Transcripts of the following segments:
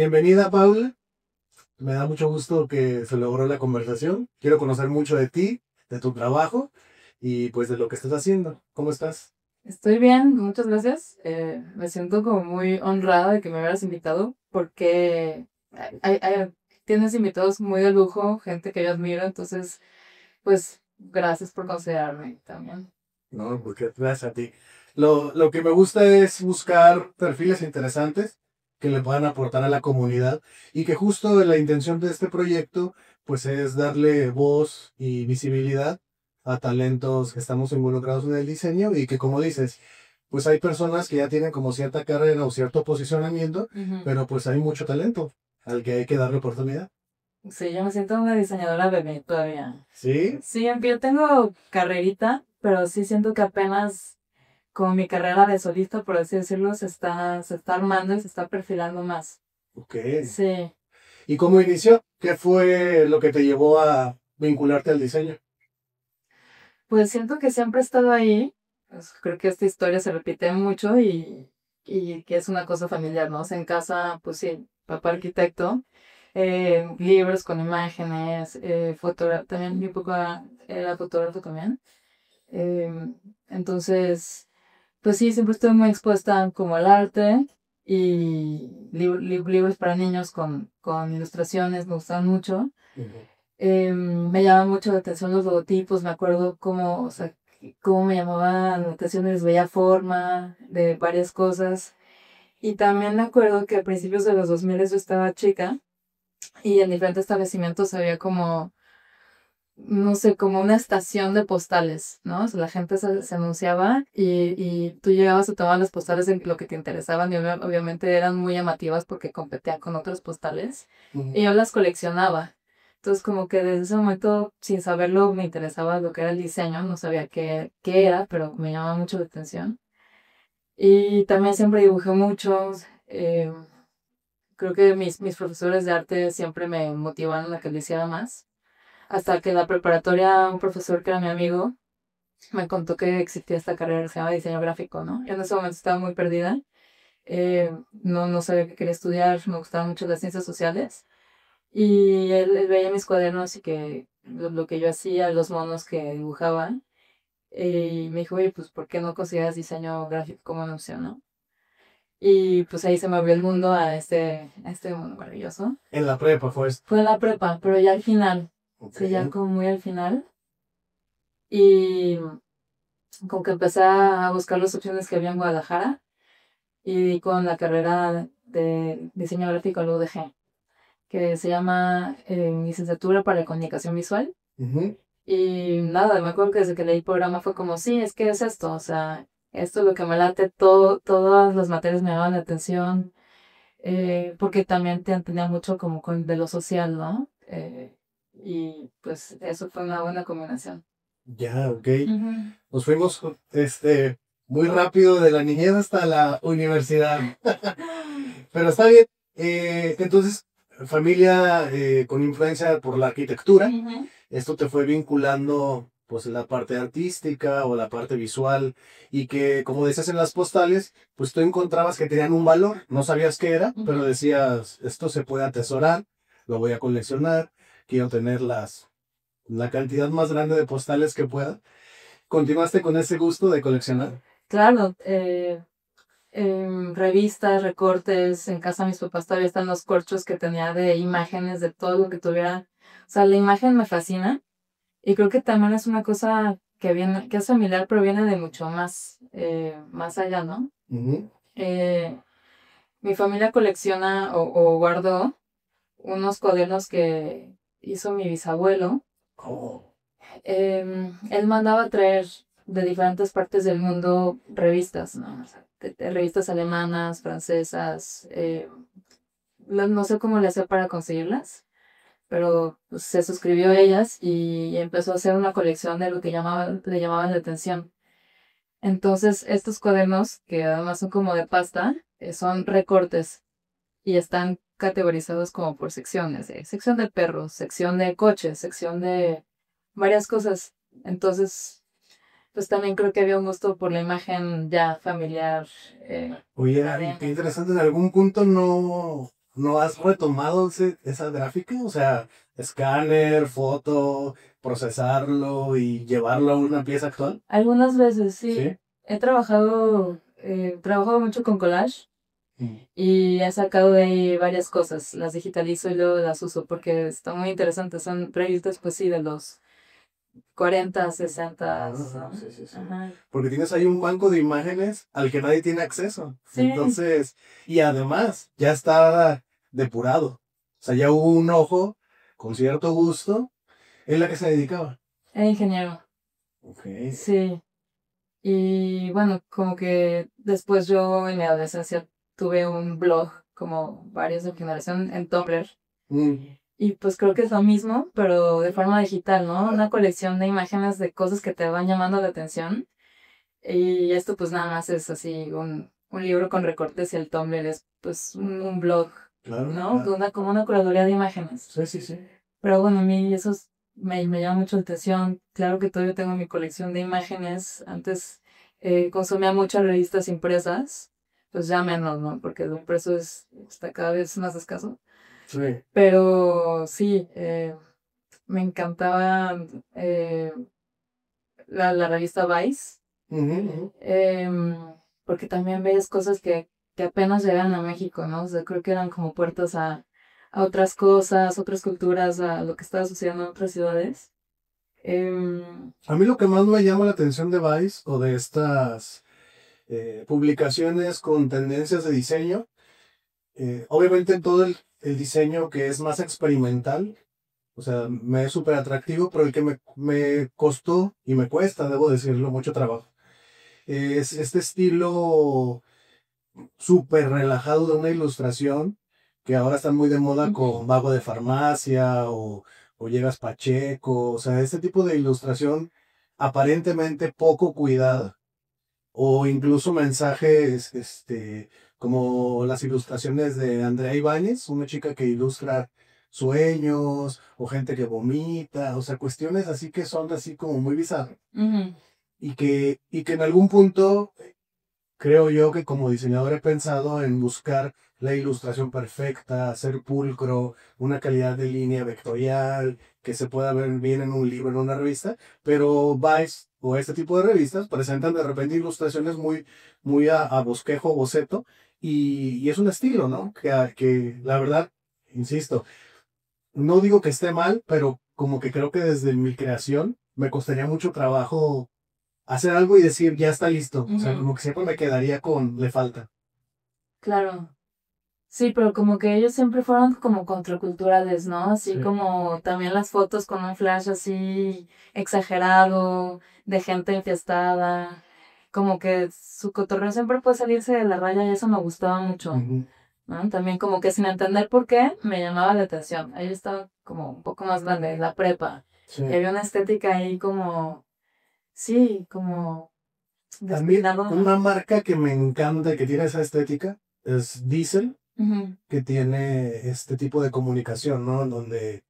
Bienvenida, Paula. Me da mucho gusto que se logró la conversación. Quiero conocer mucho de ti, de tu trabajo y pues de lo que estás haciendo. ¿Cómo estás? Estoy bien, muchas gracias. Me siento como muy honrada de que me hubieras invitado porque tienes invitados muy de lujo, gente que yo admiro, entonces, pues, gracias por considerarme también. No, porque gracias a ti. Lo que me gusta es buscar perfiles interesantes que le puedan aportar a la comunidad y que justo la intención de este proyecto pues es darle voz y visibilidad a talentos que estamos involucrados en el diseño y que como dices, pues hay personas que ya tienen como cierta carrera o cierto posicionamiento, Ujú. pero pues hay mucho talento al que hay que darle oportunidad. Sí, yo me siento una diseñadora bebé todavía. ¿Sí? Sí, aunque yo tengo carrerita, pero sí siento que apenas como mi carrera de solista, por así decirlo, se está armando y se está perfilando más. Ok. Sí. ¿Y cómo inició? ¿Qué fue lo que te llevó a vincularte al diseño? Pues siento que siempre he estado ahí. Pues, creo que esta historia se repite mucho y que es una cosa familiar, ¿no? O sea, en casa, pues sí, papá arquitecto, libros con imágenes, también mi papá era fotógrafo también. Eh, entonces, pues sí, siempre estoy muy expuesta como al arte y libros para niños con ilustraciones me gustan mucho. Ujú. Me llama mucho la atención los logotipos, me acuerdo cómo, o sea, cómo me llamaban la atención, les veía forma de varias cosas. Y también me acuerdo que a principios de los 2000 yo estaba chica y en diferentes establecimientos había como, no sé, como una estación de postales, ¿no? O sea, la gente se anunciaba y tú llegabas a tomar las postales en lo que te interesaban y obviamente eran muy llamativas porque competían con otras postales Ujú. y yo las coleccionaba. Entonces como que desde ese momento, sin saberlo, me interesaba lo que era el diseño, no sabía qué era, pero me llamaba mucho la atención. Y también siempre dibujé mucho. eh, Creo que mis profesores de arte siempre me motivaron a que lo hiciera más. Hasta que en la preparatoria un profesor que era mi amigo me contó que existía esta carrera que se llama diseño gráfico, ¿no? Yo en ese momento estaba muy perdida. No sabía qué quería estudiar, me gustaban mucho las ciencias sociales. Y él veía mis cuadernos y que lo que yo hacía, los monos que dibujaba. Y me dijo, oye, pues, ¿por qué no consideras diseño gráfico como una opción, no? Y pues ahí se me abrió el mundo a este mundo maravilloso. En la prepa fue esto. Fue en la prepa, pero ya al final, Ok. sí, ya como muy al final. Y como que empecé a buscar las opciones que había en Guadalajara y di con la carrera de diseño gráfico en la UDG, que se llama Licenciatura para Comunicación Visual. Ujú. Y nada, me acuerdo que desde que leí el programa fue como, sí, es que es esto, o sea, esto es lo que me late, todas las materias me llaman la atención, porque también tenía mucho como de lo social, ¿no? Y pues eso fue una buena combinación. Ya, ok. Ujú. Nos fuimos muy rápido de la niñez hasta la universidad. Pero está bien. Entonces, familia con influencia por la arquitectura, Ujú. esto te fue vinculando pues la parte artística o la parte visual y que como decías en las postales, pues tú encontrabas que tenían un valor, no sabías qué era, pero Ujú. decías, esto se puede atesorar, lo voy a coleccionar, quiero tener la cantidad más grande de postales que pueda. ¿Continuaste con ese gusto de coleccionar? Claro, revistas, recortes, en casa de mis papás todavía están los corchos que tenía de imágenes de todo lo que tuviera. O sea, la imagen me fascina y creo que también es una cosa que es familiar, pero viene de mucho más allá, ¿no? Ujú. Eh, Mi familia colecciona o guardó unos cuadernos que hizo mi bisabuelo. Oh, Él mandaba traer de diferentes partes del mundo revistas, ¿no? O sea, de revistas alemanas, francesas, no sé cómo le hacía para conseguirlas, pero pues, se suscribió a ellas y empezó a hacer una colección de lo que le llamaban la atención. Entonces, estos cuadernos, que además son como de pasta, son recortes y están categorizados como por secciones, sección de perros, sección de coches, sección de varias cosas. Entonces, pues también creo que había un gusto por la imagen ya familiar, oye, y qué académica. interesante, en algún punto no, ¿no has retomado esa gráfica? O sea, escáner, foto, procesarlo y llevarlo a una pieza actual. Algunas veces sí. Sí. He trabajado mucho con collage Mm. y he sacado de ahí varias cosas. Las digitalizo y luego las uso porque están muy interesantes. Son proyectos, pues sí, de los 40, 60. Ah, sí, sí, sí. Ajá. Porque tienes ahí un banco de imágenes al que nadie tiene acceso. Sí, Entonces, y además, ya está depurado. O sea, ya hubo un ojo con cierto gusto en la que se dedicaba. era ingeniero. Ok. Sí. Y bueno, como que después yo en mi adolescencia tuve un blog como varios de generación en Tumblr. Mm, Y pues creo que es lo mismo, pero de forma digital, ¿no? Una colección de imágenes de cosas que te van llamando la atención. Y esto pues nada más es así un libro con recortes y el Tumblr es pues un blog, claro, ¿no? claro. Como una curaduría de imágenes. Sí, sí, sí. Pero bueno, a mí eso me llama mucho la atención. Claro que todavía tengo mi colección de imágenes. Antes consumía muchas revistas impresas, pues ya menos, ¿no? Porque lo impreso está cada vez más escaso. Sí. Pero sí, me encantaba la revista Vice, Ujú, ujú. porque también ves cosas que apenas llegan a México, ¿no? O sea, creo que eran como puertas a otras cosas, otras culturas, a lo que estaba sucediendo en otras ciudades. Em, A mí lo que más me llama la atención de Vice o de estas publicaciones con tendencias de diseño, obviamente todo el diseño que es más experimental, o sea, me es súper atractivo, pero el que me costó y me cuesta, debo decirlo, mucho trabajo, es este estilo súper relajado de una ilustración que ahora están muy de moda con Vago de Farmacia o Llegas Pacheco, o sea, este tipo de ilustración aparentemente poco cuidada o incluso mensajes, como las ilustraciones de Andrea Ibáñez, una chica que ilustra sueños o gente que vomita, o sea, cuestiones así que son así como muy bizarras ujú, y que en algún punto creo yo que como diseñador he pensado en buscar la ilustración perfecta, hacer pulcro, una calidad de línea vectorial, que se pueda ver bien en un libro, en una revista, pero Vice o este tipo de revistas presentan de repente ilustraciones muy a bosquejo, boceto, y es un estilo, ¿no? Que la verdad, insisto, no digo que esté mal, pero como que creo que desde mi creación me costaría mucho trabajo hacer algo y decir, ya está listo. O sea, ujú, como que siempre me quedaría con, le falta. claro. Sí, pero como que ellos siempre fueron como contraculturales, ¿no? Así Sí. como también las fotos con un flash así exagerado, de gente enfiestada. Como que su cotorreo siempre puede salirse de la raya y eso me gustaba mucho, Ujú. ¿no? También como que sin entender por qué me llamaba la atención. Ella estaba como un poco más grande, en la prepa. Y Sí. había una estética ahí como, sí, como A mí, despeinadona. una marca que me encanta y que tiene esa estética es Diesel, Ujú, que tiene este tipo de comunicación, ¿no? En donde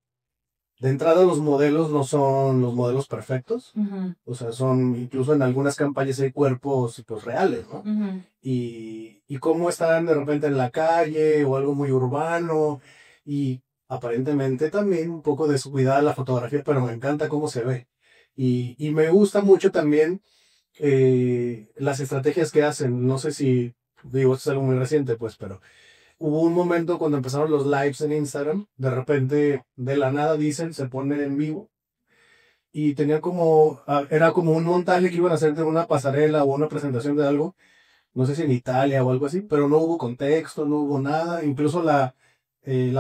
de entrada los modelos no son los modelos perfectos. ujú, O sea, son, incluso en algunas campañas hay cuerpos pues, reales, ¿no? ujú. Y cómo están de repente en la calle o algo muy urbano y aparentemente también un poco descuidada la fotografía, pero me encanta cómo se ve. Y me gusta mucho también las estrategias que hacen. No sé si, digo, esto es algo muy reciente, pues, pero hubo un momento cuando empezaron los lives en Instagram, de repente de la nada dicen, se ponen en vivo y tenía como, era como un montaje que iban a hacer de una pasarela o una presentación de algo, no sé si en Italia o algo así, pero no hubo contexto, no hubo nada, incluso la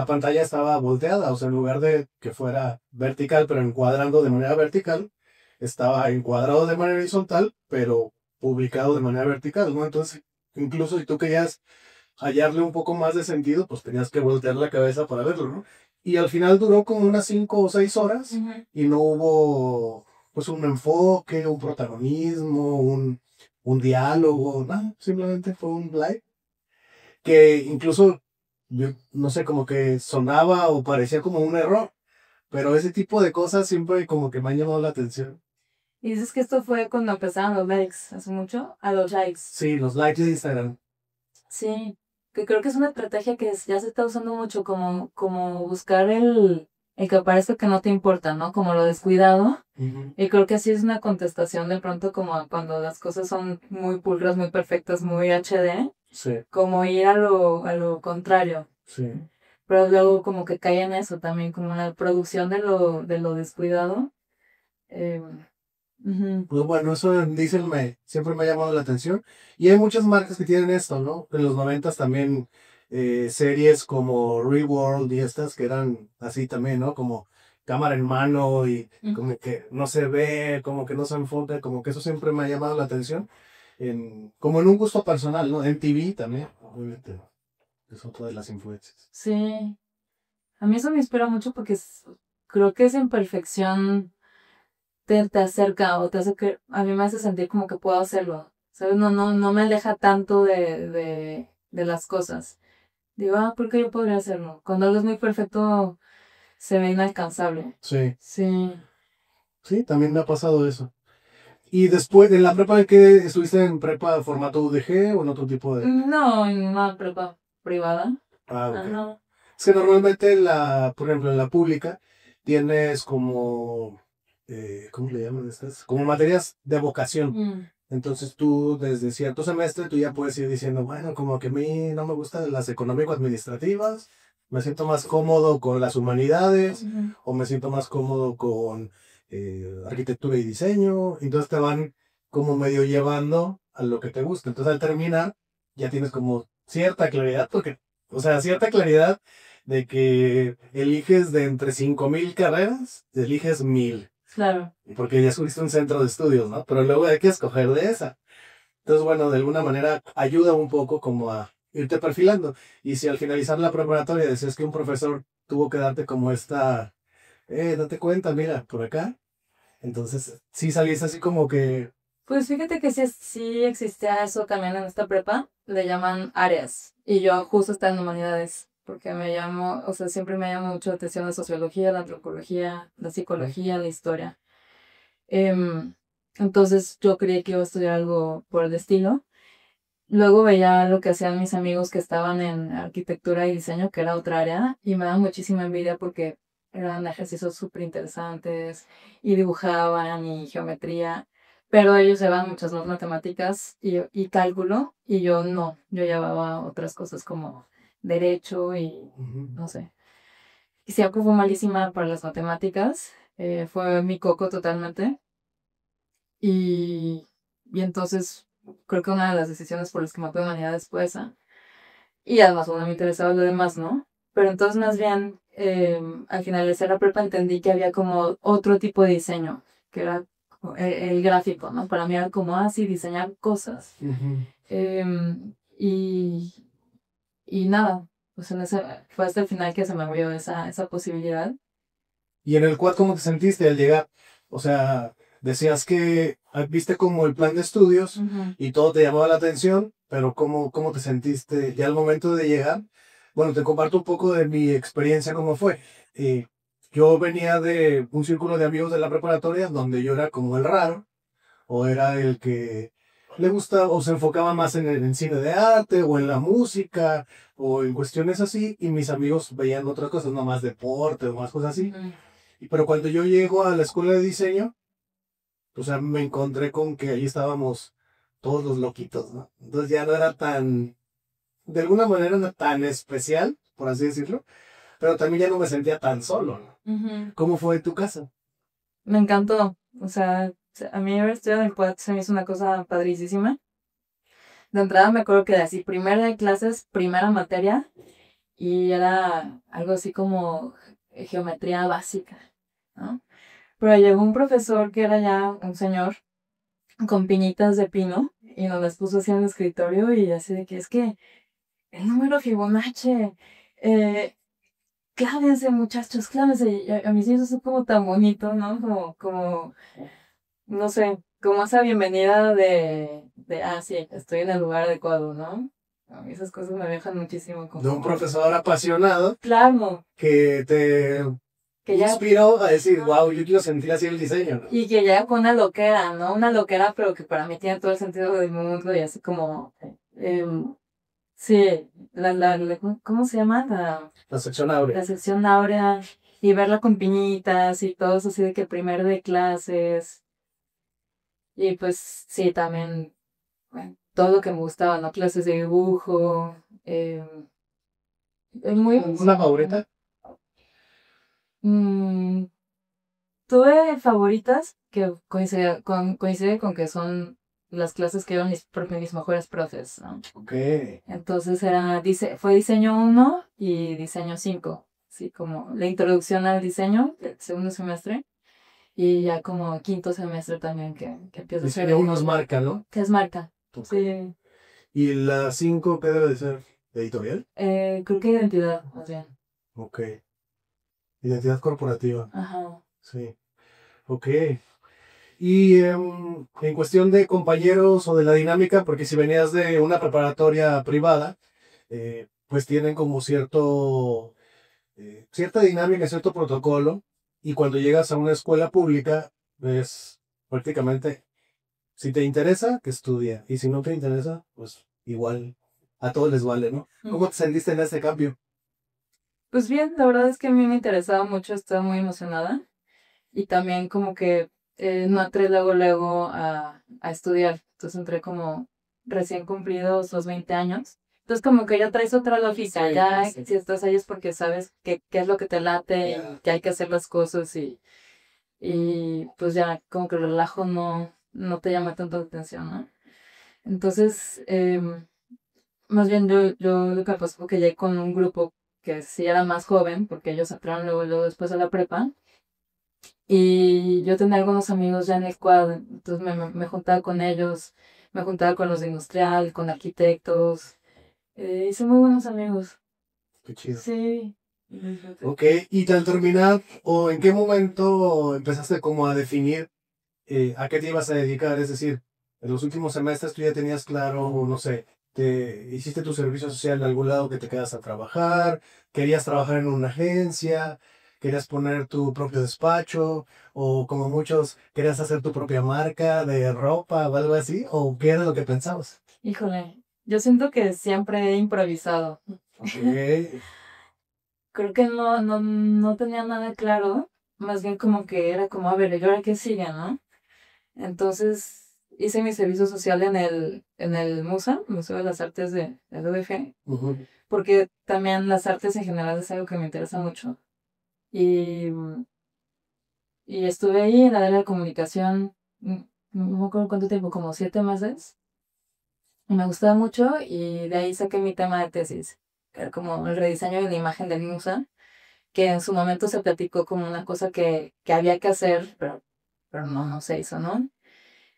pantalla estaba volteada, o sea, en lugar de que fuera vertical, pero encuadrando de manera vertical, estaba encuadrado de manera horizontal, pero publicado de manera vertical, ¿no? Entonces, incluso si tú querías hallarle un poco más de sentido, pues tenías que voltear la cabeza para verlo, ¿no? Y al final duró como unas 5 o 6 horas Ujú. y no hubo pues un enfoque, un protagonismo, un diálogo, nada, simplemente fue un live que incluso, yo no sé, como que sonaba o parecía como un error, pero ese tipo de cosas siempre como que me han llamado la atención. Y dices que esto fue cuando empezaron los likes, hace mucho, a los likes. Sí, los likes de Instagram. Sí, que creo que es una estrategia que ya se está usando mucho, como buscar el que parezca que no te importa, ¿no? Como lo descuidado. Y creo que así es una contestación de pronto como cuando las cosas son muy pulcras, muy perfectas, muy HD, Sí, como ir a lo contrario. sí. Pero luego como que cae en eso también, como en la producción de lo descuidado. Eh, ujú. Pues bueno, eso en Diesel siempre me ha llamado la atención. Y hay muchas marcas que tienen esto, ¿no? En los noventas también series como Reworld y estas que eran así también, ¿no? Como cámara en mano y como que no se ve, como que no se enfoca, como que eso siempre me ha llamado la atención. Como en un gusto personal, ¿no? En TV también, obviamente, es otra de las influencias. Sí, a mí eso me inspira mucho porque creo que esa imperfección te acerca o te hace que, a mí me hace sentir como que puedo hacerlo, ¿sabes? No me aleja tanto de las cosas. Digo, ¿por qué yo podría hacerlo? Cuando algo es muy perfecto, se ve inalcanzable. Sí, Sí. sí, también me ha pasado eso. Y después, ¿en la prepa de qué estuviste en prepa formato UDG o en otro tipo de...? No, en una prepa privada. Ah, ok. Ajá. Es que normalmente por ejemplo, en la pública tienes como, ¿cómo le llaman estas? Como materias de vocación. Mm, Entonces tú desde cierto semestre tú ya puedes ir diciendo, bueno, como que a mí no me gustan las económico-administrativas, me siento más cómodo con las humanidades ujú. o me siento más cómodo con arquitectura y diseño. Entonces te van como medio llevando a lo que te gusta. Entonces al terminar ya tienes como cierta claridad, porque, o sea, cierta claridad de que eliges de entre 5,000 carreras, eliges 1,000 Claro. porque ya subiste un centro de estudios, ¿no? Pero luego hay que escoger de esa. Entonces, bueno, de alguna manera ayuda un poco como a irte perfilando. Y si al finalizar la preparatoria decías que un profesor tuvo que darte como date cuenta, mira, por acá. Entonces, sí saliste así como que, Pues fíjate que sí existía eso también en esta prepa, le llaman áreas, y yo justo estaba en humanidades, porque o sea, siempre me llama mucho la atención la sociología, la antropología, la psicología, la historia. Em, entonces yo creí que iba a estudiar algo por el estilo. Luego veía lo que hacían mis amigos que estaban en arquitectura y diseño, que era otra área, y me da muchísima envidia porque eran ejercicios súper interesantes y dibujaban y geometría, pero ellos llevaban muchas más matemáticas y cálculo, y yo no, yo llevaba otras cosas como derecho y ujú. no sé. Y siempre fue malísima para las matemáticas, fue mi coco totalmente, y, y entonces creo que una de las decisiones por las que me fui a humanidades fue esa. Y además, bueno, me interesaba lo demás, ¿no? Pero entonces más bien, al finalizar la prepa entendí que había como otro tipo de diseño, que era el gráfico, ¿no? Para mí era como así, diseñar cosas. Ujú. Y, y nada, pues fue hasta el final que se me abrió esa posibilidad. Y en el quad, ¿cómo te sentiste al llegar? O sea, decías que viste como el plan de estudios Ujú. y todo te llamaba la atención, pero ¿cómo te sentiste ya al momento de llegar? Bueno, te comparto un poco de mi experiencia, cómo fue. Yo venía de un círculo de amigos de la preparatoria donde yo era como el raro, o era el que le gusta o se enfocaba más en el cine de arte o en la música o en cuestiones así, y mis amigos veían otras cosas, no más deporte o más cosas así. Ujú. Pero cuando yo llego a la escuela de diseño, o sea, me encontré con que ahí estábamos todos los loquitos, ¿no? Entonces ya no era tan, de alguna manera no tan especial, por así decirlo, pero también ya no me sentía tan solo, ¿no? Ujú. ¿Cómo fue en tu casa? Me encantó. O sea, a mí haber estudiado en el PUAT se me hizo una cosa padricísima. De entrada me acuerdo que de así, primera de clases, primera materia, y era algo así como geometría básica, ¿no? Pero llegó un profesor que era ya un señor con piñitas de pino y nos las puso así en el escritorio y así de que es que el número Fibonacci, eh, clávense muchachos, clávense. Y a mí sí eso es como tan bonito, ¿no? No sé, como esa bienvenida sí, estoy en el lugar adecuado, ¿no? A mí esas cosas me dejan muchísimo De un como, profesor apasionado claro, que te que ya, inspiró a decir, ajá, wow, yo quiero sentir así el diseño, ¿no? y que ya con una loquera, ¿no? Una loquera, pero que para mí tiene todo el sentido del mundo y así como, em, Sí, ¿cómo se llama? La sección áurea. La sección áurea y verla con piñitas y todo eso así de que primero de clases. Y pues sí, también todo lo que me gustaba, ¿no? Clases de dibujo. Es muy... ¿Una favorita? Mm, tuve favoritas que coincide con que son las clases que iban mis mejores profes, ¿no? Ok. Entonces fue diseño 1 y diseño 5, así como la introducción al diseño, el segundo semestre, y ya como quinto semestre también que empieza a ser... Diseño 1 es marca, ¿no? Que es marca, Ok. sí. ¿Y la 5 qué debe de ser? ¿Editorial? Creo que identidad, más bien. Ok. Identidad corporativa. Ajá. Sí. Ok. Y en cuestión de compañeros o de la dinámica, porque si venías de una preparatoria privada, pues tienen como cierta dinámica, cierto protocolo, y cuando llegas a una escuela pública, es prácticamente, si te interesa, que estudia, y si no te interesa, pues igual a todos les vale, ¿no? ¿Cómo te sentiste en ese cambio? Pues bien, la verdad es que a mí me interesaba mucho, estaba muy emocionada. Y también como que no entré luego a estudiar. Entonces entré como recién cumplidos los 20 años. Entonces como que ya traes otra lógica, ya si estás ahí es porque sabes qué es lo que te late, y que hay que hacer las cosas y pues ya como que el relajo no te llama tanto la atención, ¿no? Entonces, más bien yo lo que pasó fue que llegué con un grupo que sí era más joven, porque ellos entraron luego después de la prepa. Y yo tenía algunos amigos ya en el cuadro, entonces me juntaba con ellos, me juntaba con los de industrial, con arquitectos, hice muy buenos amigos. Qué chido. Sí, lo disfruté. Ok, y al terminar, o en qué momento empezaste como a definir a qué te ibas a dedicar, es decir, en los últimos semestres tú ya tenías claro, no sé, te hiciste tu servicio social en algún lado que te quedas a trabajar, querías trabajar en una agencia, querías poner tu propio despacho, o como muchos, querías hacer tu propia marca de ropa o algo así, o qué era lo que pensabas. Híjole, yo siento que siempre he improvisado. Ok, Creo que no tenía nada claro, más bien como que era como, a ver, ¿y ahora qué sigue, no? Entonces hice mi servicio social en el MUSA, Museo de las Artes del UDG, ujú, porque también las artes en general es algo que me interesa mucho. Y, y estuve ahí en la área de comunicación, no me acuerdo cuánto tiempo, como 7 meses. Y me gustaba mucho y de ahí saqué mi tema de tesis, que era como el rediseño de la imagen del MUSA, que en su momento se platicó como una cosa que había que hacer, pero no se hizo, ¿no?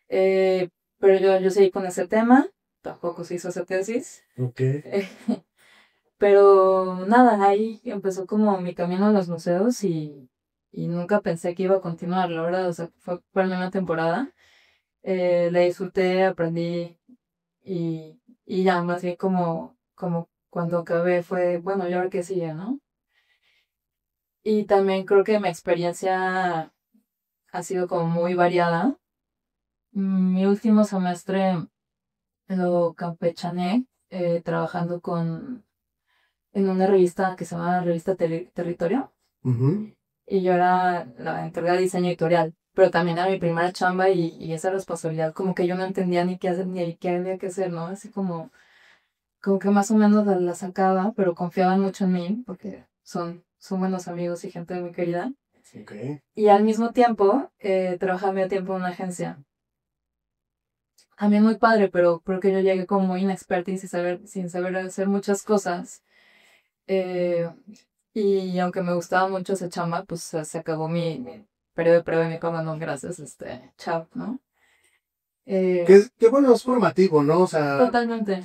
Eh, pero yo seguí con ese tema, tampoco se hizo esa tesis. ok, Pero nada, ahí empezó como mi camino a los museos y nunca pensé que iba a continuar, la verdad, o sea, fue la misma temporada. La disfruté, aprendí y ya, más bien como cuando acabé fue, bueno, ¿y ahora qué sigue, no? Y también creo que mi experiencia ha sido como muy variada. Mi último semestre lo campechaneé trabajando en una revista que se llama Revista Territorio. ujú, Y yo era la encargada de diseño editorial, pero también era mi primera chamba y esa responsabilidad como que yo no entendía ni qué hacer ni qué había que hacer, ¿no? Así como que más o menos la sacaba, pero confiaban mucho en mí porque son buenos amigos y gente muy querida. ok. Y al mismo tiempo trabajaba medio tiempo en una agencia. También muy padre, pero creo que yo llegué como muy inexperta y sin saber hacer muchas cosas. Eh, y aunque me gustaba mucho esa chamba, pues se acabó mi periodo de prueba y mi papá, no, gracias, chao, ¿no? Eh, Qué bueno, es formativo, ¿no? O sea, totalmente.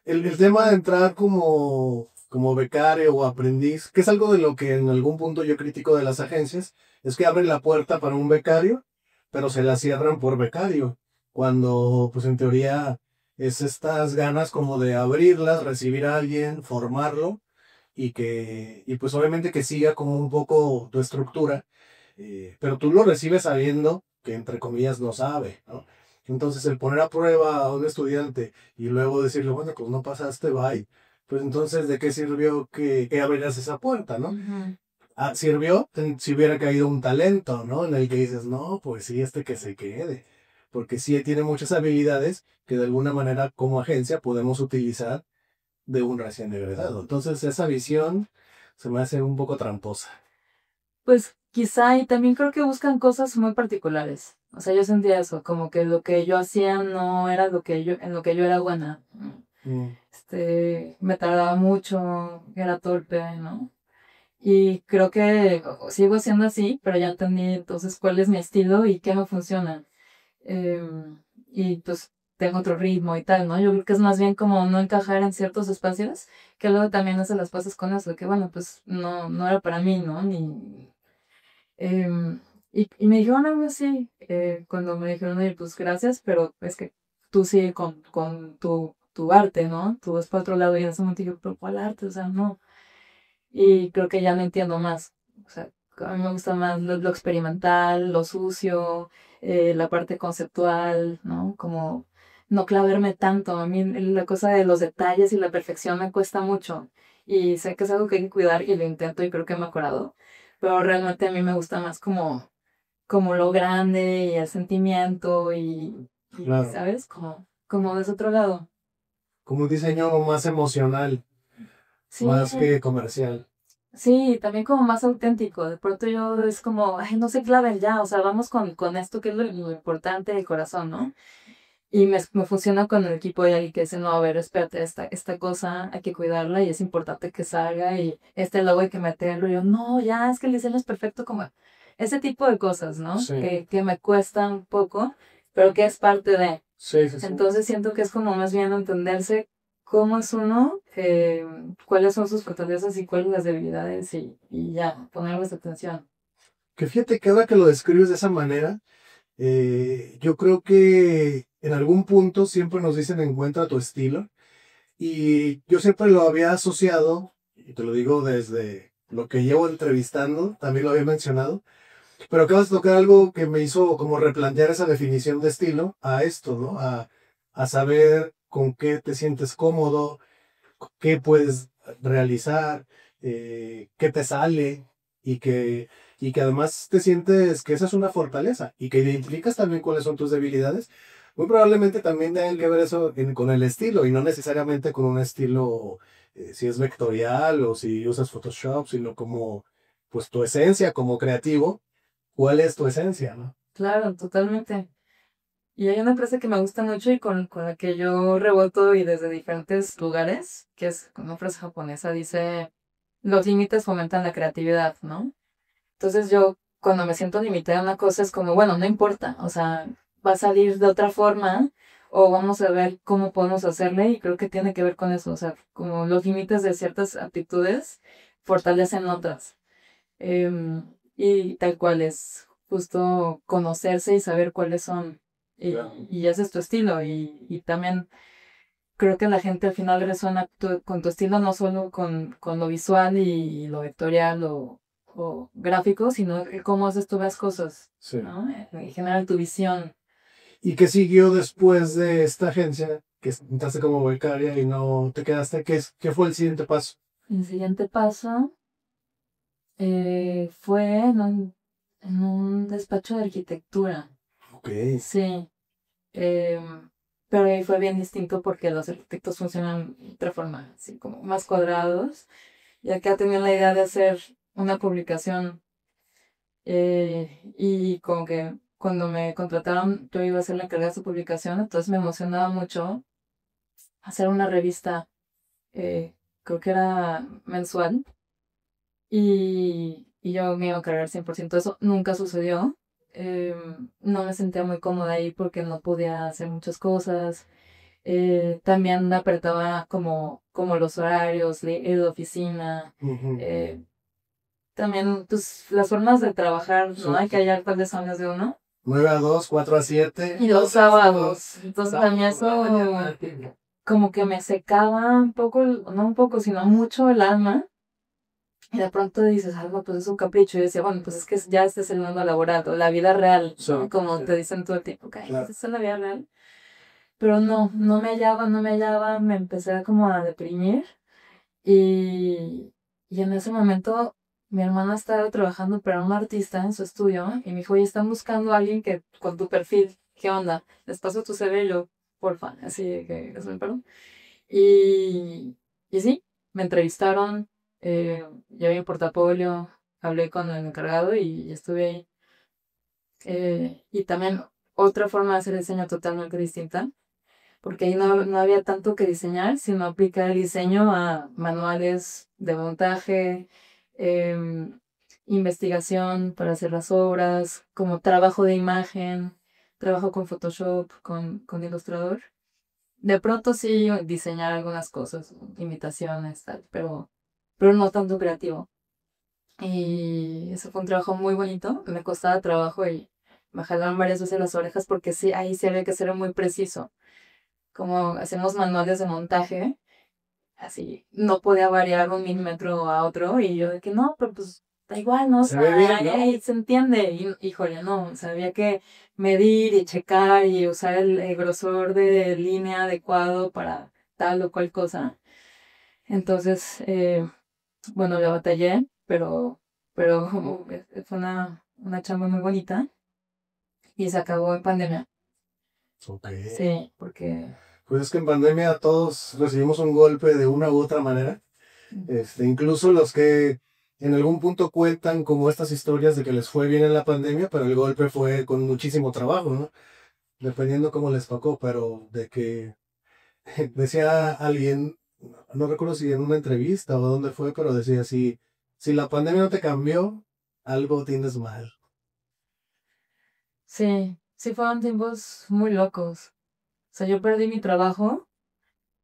el tema de entrar como becario o aprendiz, que es algo de lo que en algún punto yo critico de las agencias, es que abren la puerta para un becario, pero se la cierran por becario, cuando pues en teoría es estas ganas como de abrirlas, recibir a alguien, formarlo y pues obviamente que siga como un poco tu estructura, pero tú lo recibes sabiendo que entre comillas no sabe, ¿no? Entonces el poner a prueba a un estudiante y luego decirle, bueno, pues no pasaste, bye. pues entonces, ¿de qué sirvió que abrieras esa puerta, no? Ujú. Sirvió si hubiera caído un talento, ¿no? En el que dices, no, pues sí, que se quede. Porque sí tiene muchas habilidades que de alguna manera como agencia podemos utilizar de un recién egresado. Entonces esa visión se me hace un poco tramposa. Pues quizá, y también creo que buscan cosas muy particulares. O sea, yo sentía eso, como que lo que yo hacía no era lo que yo, en lo que yo era buena. Mm, Me tardaba mucho, era torpe, ¿no? Y creo que sigo siendo así, pero ya entendí entonces cuál es mi estilo y qué me funciona. Y pues tengo otro ritmo y tal, ¿no? Yo creo que es más bien como no encajar en ciertos espacios, que luego también hace las paces con eso, que bueno, pues no era para mí, ¿no? Y me dijeron algo así, cuando me dijeron, oye, pues gracias, pero es que tú sigue con tu arte, ¿no? Tú vas para otro lado y en ese momento dije, pero ¿cuál arte? O sea, no. Y creo que ya no entiendo más. O sea, a mí me gusta más lo experimental, lo sucio, la parte conceptual, ¿no? Como no clavarme tanto. A mí la cosa de los detalles y la perfección me cuesta mucho. Y sé que es algo que hay que cuidar y lo intento y creo que he mejorado. Pero realmente a mí me gusta más como lo grande y el sentimiento y claro. ¿sabes? Como de ese otro lado. Como un diseño más emocional, Sí, más que comercial. sí, también como más auténtico. De pronto yo es como, ay, no se claven ya, o sea, vamos con esto que es lo importante del corazón, ¿no? Y me funciona con el equipo y alguien que dice, no, a ver, espérate, esta cosa hay que cuidarla y es importante que salga y este logo hay que meterlo. Y yo, no, ya, es que el diseño es perfecto, como ese tipo de cosas, ¿no? Sí, Que me cuestan un poco, pero que es parte de. sí, sí, sí. Entonces siento que es como más bien entenderse cómo es uno, cuáles son sus fortalezas y cuáles las debilidades y ya, ponerles atención. Que fíjate que ahora que lo describes de esa manera, yo creo que en algún punto siempre nos dicen encuentra tu estilo. Y yo siempre lo había asociado, y te lo digo desde lo que llevo entrevistando, también lo había mencionado, pero acabas de tocar algo que me hizo como replantear esa definición de estilo a esto, ¿no? A saber con qué te sientes cómodo, qué puedes realizar, qué te sale y y que además te sientes que esa es una fortaleza y que identificas también cuáles son tus debilidades. Muy probablemente también tenga que ver eso con el estilo y no necesariamente con un estilo, si es vectorial o si usas Photoshop, sino como pues tu esencia como creativo. ¿Cuál es tu esencia, no? Claro, totalmente. Y hay una empresa que me gusta mucho y con la que yo reboto y desde diferentes lugares, que es una frase japonesa, dice, los límites fomentan la creatividad, ¿no? Entonces yo cuando me siento limitada en una cosa es como, bueno, no importa, o sea, va a salir de otra forma o vamos a ver cómo podemos hacerle y creo que tiene que ver con eso, o sea, como los límites de ciertas aptitudes fortalecen otras. Y tal cual es justo conocerse y saber cuáles son. Claro. Y ese es tu estilo. Y también creo que la gente al final resuena con tu estilo, no solo con lo visual y lo vectorial o gráfico, sino el cómo haces tú las cosas, Sí. ¿no? En general tu visión. ¿Y qué siguió después de esta agencia? Que entraste como becaria y no te quedaste. ¿Qué fue el siguiente paso? El siguiente paso fue en un despacho de arquitectura. Ok. Sí. Pero ahí fue bien distinto porque los arquitectos funcionan de otra forma, así como más cuadrados. Y acá tenía la idea de hacer una publicación y como que cuando me contrataron yo iba a ser la encargada de su publicación, entonces me emocionaba mucho hacer una revista, eh, creo que era mensual, y yo me iba a encargar 100% de eso. Nunca sucedió. No me sentía muy cómoda ahí porque no podía hacer muchas cosas. También me apretaba como los horarios, ir de oficina. Ujú. eh, También pues, las formas de trabajar, ¿no? Hay que hallar cuáles son las de uno. 9 a 2, 4 a 7. Y los sábados. Entonces a mí eso como que me secaba un poco, no un poco, sino mucho el alma. Y de pronto dices, algo, pues es un capricho. Y yo decía, bueno, pues es que ya este es el mundo laboral, o la vida real, ¿no? Sí, Como sí, te dicen todo el tiempo, ok, claro. esta es la vida real. Pero no me hallaba, me empecé como a deprimir. Y, y en ese momento mi hermana estaba trabajando para un artista en su estudio y me dijo, oye, están buscando a alguien que con tu perfil, ¿qué onda? Les paso tu CV y yo, porfa, así que es mi paro. Y, y sí, me entrevistaron, llevé mi portafolio, hablé con el encargado y estuve ahí. Y también otra forma de hacer diseño totalmente distinta, porque ahí no había tanto que diseñar, sino aplicar el diseño a manuales de montaje, em, investigación para hacer las obras, como trabajo de imagen, trabajo con Photoshop, con Illustrator. De pronto sí diseñar algunas cosas, imitaciones, tal, pero no tanto creativo. Y eso fue un trabajo muy bonito, me costaba trabajo y me jalaron varias veces las orejas porque sí, ahí sí había que ser muy preciso. Como hacemos manuales de montaje, así no podía variar un milímetro a otro y yo de que no, pero pues da igual, ¿no? O Se ve bien, sea, ¿no? ahí se entiende. Y híjole, no, o sea, había que medir y checar y usar el grosor de línea adecuado para tal o cual cosa. Entonces, bueno, la batallé, pero fue una chamba muy bonita y se acabó en pandemia. Ok. Sí, porque Pues es que en pandemia todos recibimos un golpe de una u otra manera. Incluso los que en algún punto cuentan como estas historias de que les fue bien en la pandemia, pero el golpe fue con muchísimo trabajo, ¿no? Dependiendo cómo les tocó, pero de que decía alguien, no recuerdo si en una entrevista o dónde fue, pero decía si la pandemia no te cambió, algo tienes mal. sí, sí fueron tiempos muy locos. O sea, yo perdí mi trabajo,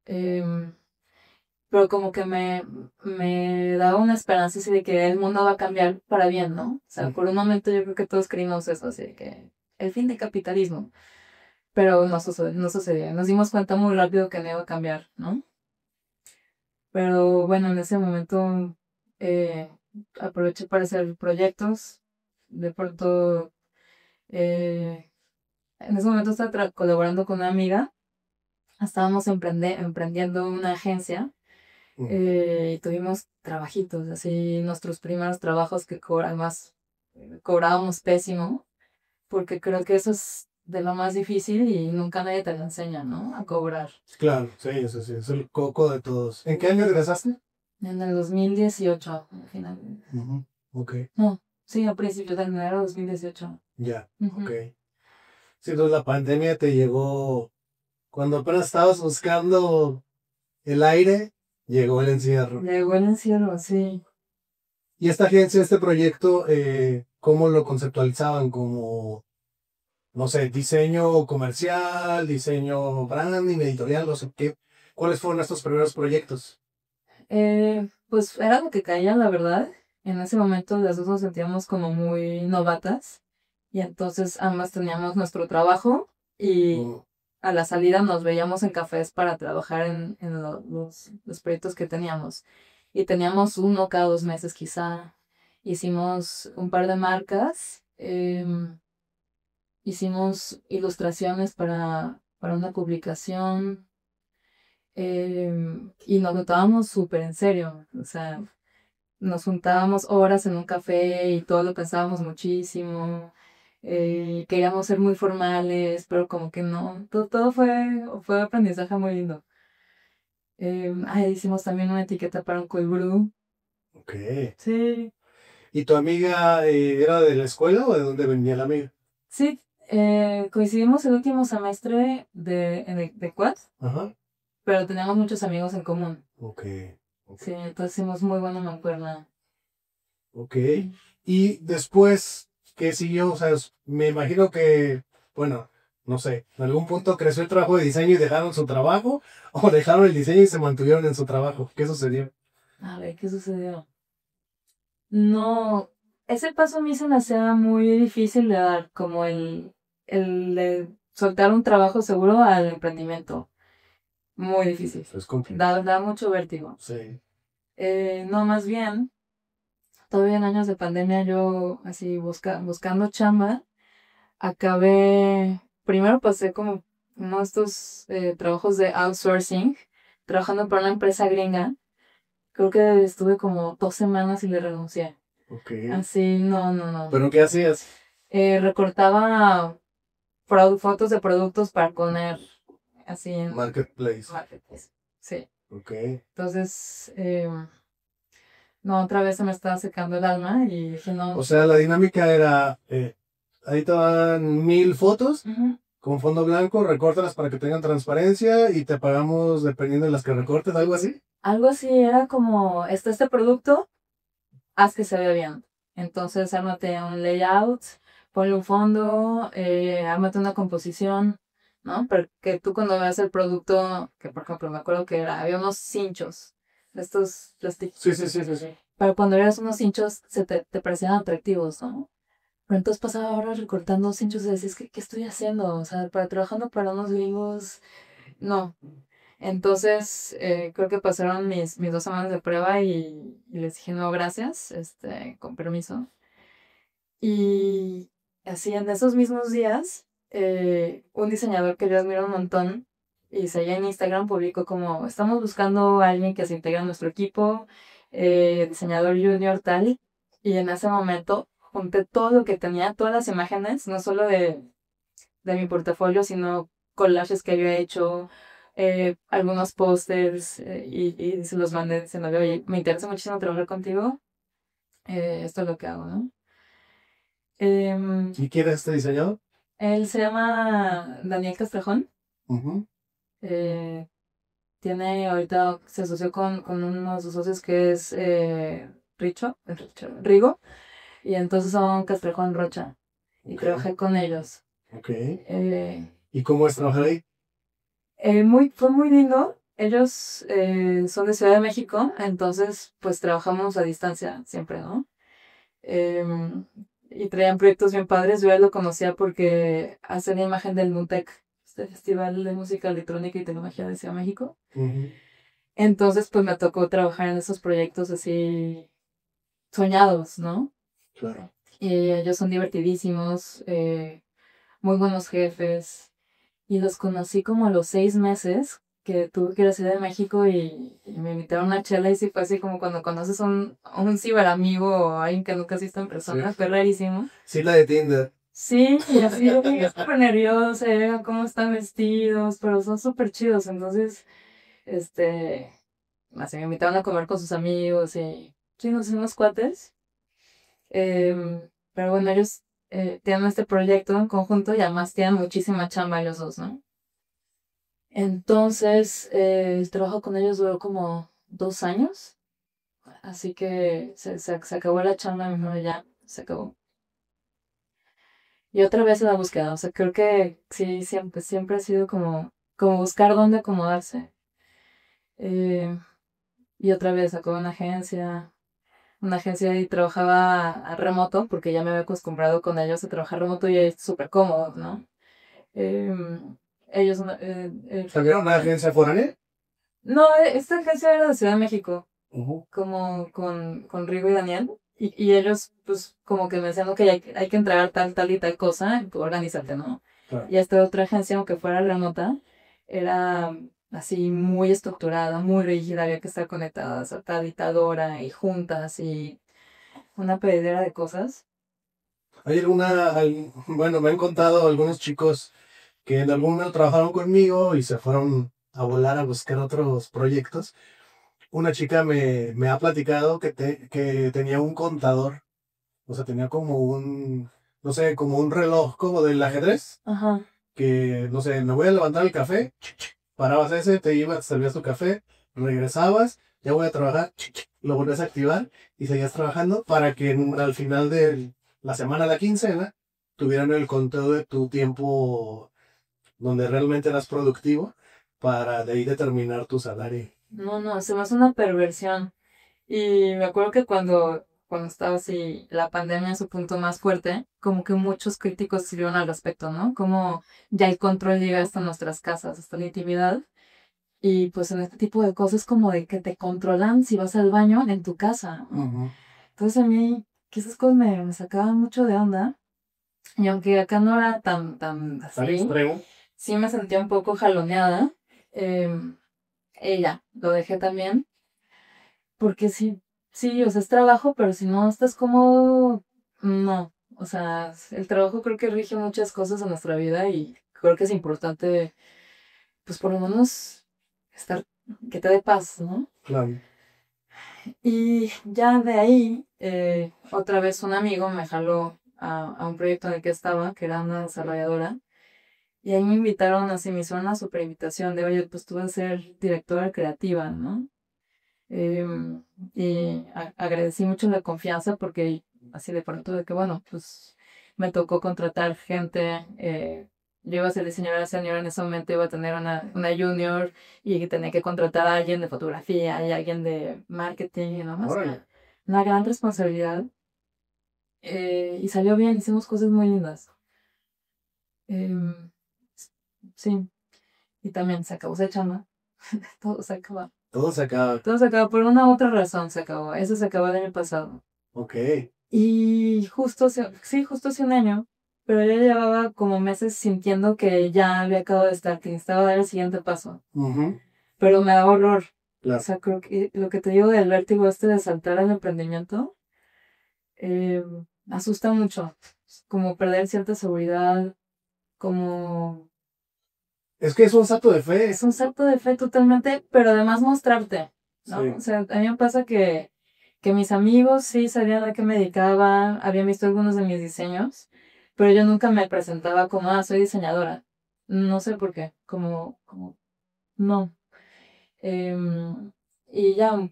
em, pero como que me daba una esperanza así de que el mundo va a cambiar para bien, ¿no? O sea, por un momento yo creo que todos creímos eso, así de que el fin del capitalismo, pero no sucedió. Nos dimos cuenta muy rápido que no iba a cambiar, ¿no? Pero bueno, en ese momento eh, aproveché para hacer proyectos. De pronto, eh, en ese momento estaba colaborando con una amiga. Estábamos emprendiendo una agencia Mm. y tuvimos trabajitos, así nuestros primeros trabajos que además cobrábamos pésimo, porque creo que eso es de lo más difícil y nunca nadie te lo enseña, ¿no? A cobrar. Claro, sí, eso sí, es el coco de todos. ¿En qué año egresaste? En el 2018, al final. Ujú. Ok, No, sí, a principios de enero de 2018. ya, ok. Ujú. Sí, entonces la pandemia te llegó cuando apenas estabas buscando el aire, llegó el encierro. Llegó el encierro, sí. Y esta agencia, este proyecto, ¿cómo lo conceptualizaban? Como, no sé, diseño comercial, diseño branding, editorial, no sé qué. ¿Cuáles fueron estos primeros proyectos? Pues era lo que caía, la verdad. En ese momento las dos nos sentíamos como muy novatas y entonces ambas teníamos nuestro trabajo y Mm, a la salida nos veíamos en cafés para trabajar en los proyectos que teníamos. Y teníamos uno cada 2 meses quizá. Hicimos un par de marcas, hicimos ilustraciones para una publicación. Y nos lo tomábamos súper en serio, o sea, nos juntábamos horas en un café y todo lo pensábamos muchísimo, queríamos ser muy formales, pero como que no, todo fue aprendizaje muy lindo. Hicimos también una etiqueta para un cold brew. ok. Sí, ¿Y tu amiga era de la escuela o de dónde venía la amiga? sí, coincidimos el último semestre de Quad, Ajá. pero teníamos muchos amigos en común. Ok, ok, Sí, entonces hicimos muy buena mancuerna. ok. Y después, ¿qué siguió? O sea, me imagino que, bueno, no sé, en algún punto creció el trabajo de diseño y dejaron su trabajo, o dejaron el diseño y se mantuvieron en su trabajo. ¿Qué sucedió? A ver, ¿qué sucedió? No, ese paso a mí se me hacía muy difícil de dar, como el de soltar un trabajo seguro al emprendimiento. Muy difícil. Es complicado. Da mucho vértigo. Sí. No, más bien, todavía en años de pandemia yo así buscando chamba, primero pasé como uno de estos trabajos de outsourcing, trabajando para una empresa gringa Creo que estuve como 2 semanas y le renuncié. Ok. Así, no. ¿Pero qué hacías? Recortaba fotos de productos para poner así en Marketplace. Marketplace. Sí. Ok. Entonces, no, otra vez se me estaba secando el alma y dije, no. O sea, la dinámica era, ahí te van 1000 fotos Ujú. con fondo blanco, recórtalas para que tengan transparencia y te pagamos dependiendo de las que recortes, algo así. Algo así era como, este producto, haz que se vea bien. Entonces, ármate un layout, ponle un fondo, ármate una composición, ¿no? Porque tú cuando veas el producto, que por ejemplo me acuerdo que había unos cinchos, de estos plásticos. Sí. Pero cuando veas unos cinchos, te parecían atractivos, ¿no? Pero entonces pasaba horas recortando cinchos y decís, ¿qué estoy haciendo? O sea, trabajando para unos gringos, no. Entonces, creo que pasaron mis 2 semanas de prueba y les dije, no, gracias, con permiso. Y así en esos mismos días, un diseñador que yo admiro un montón y seguía en Instagram publicó como, estamos buscando a alguien que se integre a nuestro equipo, diseñador junior tal, y en ese momento junté todo lo que tenía, todas las imágenes, no solo de mi portafolio, sino collages que había hecho, algunos pósters, y se los mandé diciendo, oye, me interesa muchísimo trabajar contigo, esto es lo que hago, ¿no? Em, ¿Y quién es este diseñador? Él se llama Daniel Castrejón. Ujú. eh, ahorita se asoció con uno de sus socios que es Rigo, y entonces son Castrejón Rocha, y Ok. trabajé con ellos. Ok. Eh, ¿Y cómo es trabajar ahí? Fue muy lindo. Ellos son de Ciudad de México, entonces pues trabajamos a distancia siempre, ¿no? Em, y traían proyectos bien padres. Yo ya lo conocía porque hace la imagen del Muntec, este festival de música electrónica y tecnología de Ciudad de México. Ujú. Entonces pues me tocó trabajar en esos proyectos así soñados, ¿no? Claro. Y ellos son divertidísimos, muy buenos jefes. Y los conocí como a los 6 meses que tuve que ir a Ciudad de México y me invitaron a una chela y sí fue así como cuando conoces a un ciberamigo o a alguien que nunca has visto en persona, Sí. fue rarísimo. Sí, la de Tinder. Sí, y así yo llegué súper nerviosa, y vean cómo están vestidos, pero son súper chidos, entonces, este, así me invitaron a comer con sus amigos y sí, nos hicimos cuates. Pero bueno, ellos tienen este proyecto en conjunto y además tienen muchísima chamba los dos, ¿no? Entonces, el trabajo con ellos duró como 2 años, así que se acabó la chamba, mejor ya se acabó. Y otra vez en la búsqueda, o sea, creo que sí, siempre ha sido como buscar dónde acomodarse. Eh, y otra vez acabó una agencia y trabajaba a remoto, porque ya me había acostumbrado con ellos a trabajar remoto y es súper cómodo, ¿no? Ellos, ¿Salieron una agencia foránea? no, esta agencia era de Ciudad de México, Ujú. como con Rigo y Daniel. Y ellos, pues, como que me decían, ok, hay que entregar tal y tal cosa, tú organízate, ¿no? Claro. Y esta otra agencia, aunque fuera remota, era así muy estructurada, muy rígida, había que estar conectadas a tal dictadora y juntas y una pedidera de cosas. Hay bueno, me han contado algunos chicos que en algún momento trabajaron conmigo y se fueron a volar a buscar otros proyectos. Una chica me ha platicado que tenía un contador, o sea, tenía como no sé, como un reloj como del ajedrez, Ajá. que, no sé, me voy a levantar el café, parabas ese, te ibas, servías tu café, regresabas, ya voy a trabajar, lo volvías a activar y seguías trabajando para que al final de la semana, la quincena, tuvieran el conteo de tu tiempo donde realmente eras productivo para de ahí determinar tu salario. No, se me hace una perversión. Y me acuerdo que cuando estaba así la pandemia en su punto más fuerte, como que muchos críticos escribieron al respecto, ¿no? Como ya el control llega hasta nuestras casas, hasta la intimidad. Y pues en este tipo de cosas como de que te controlan si vas al baño en tu casa, ¿no? Ujú. Entonces a mí que esas cosas me sacaban mucho de onda. Y aunque acá no era tan Al así, extremo. sí me sentía un poco jaloneada. Y ya, lo dejé también. porque sí, sí, o sea, es trabajo, pero si no estás cómodo, no. O sea, el trabajo creo que rige muchas cosas en nuestra vida y creo que es importante, pues por lo menos estar, que te dé paz, ¿no? Claro. Y ya de ahí, otra vez un amigo me jaló a un proyecto en el que estaba, que era una desarrolladora, y ahí me invitaron, así me hicieron una super invitación de, oye, pues tú vas a ser directora creativa, ¿no? Y agradecí mucho la confianza porque así de pronto de que, bueno, pues me tocó contratar gente. Yo iba a ser diseñadora senior en ese momento, iba a tener una junior y tenía que contratar a alguien de fotografía y alguien de marketing y demás. Órale. Una gran responsabilidad. Y salió bien, hicimos cosas muy lindas. Em, sí, y también se acabó esa chamba. Todo se acabó. Todo se acaba. Todo se acabó por una u otra razón, se acabó. Eso se acabó el año pasado. Ok. Y justo, sí, justo hace un año, pero yo llevaba como meses sintiendo que ya había acabado de estar, que necesitaba dar el siguiente paso. Ujú. Pero me da horror. O Claro. sea, creo que lo que te digo del vértigo este de saltar al emprendimiento, eh, asusta mucho. Como perder cierta seguridad, como... Es que es un salto de fe. Es un salto de fe totalmente, pero además mostrarte, ¿no? Sí. O sea, a mí me pasa que mis amigos sí sabían a qué me dedicaba, habían visto algunos de mis diseños, pero yo nunca me presentaba como, ah, soy diseñadora. No sé por qué, no. Y ya,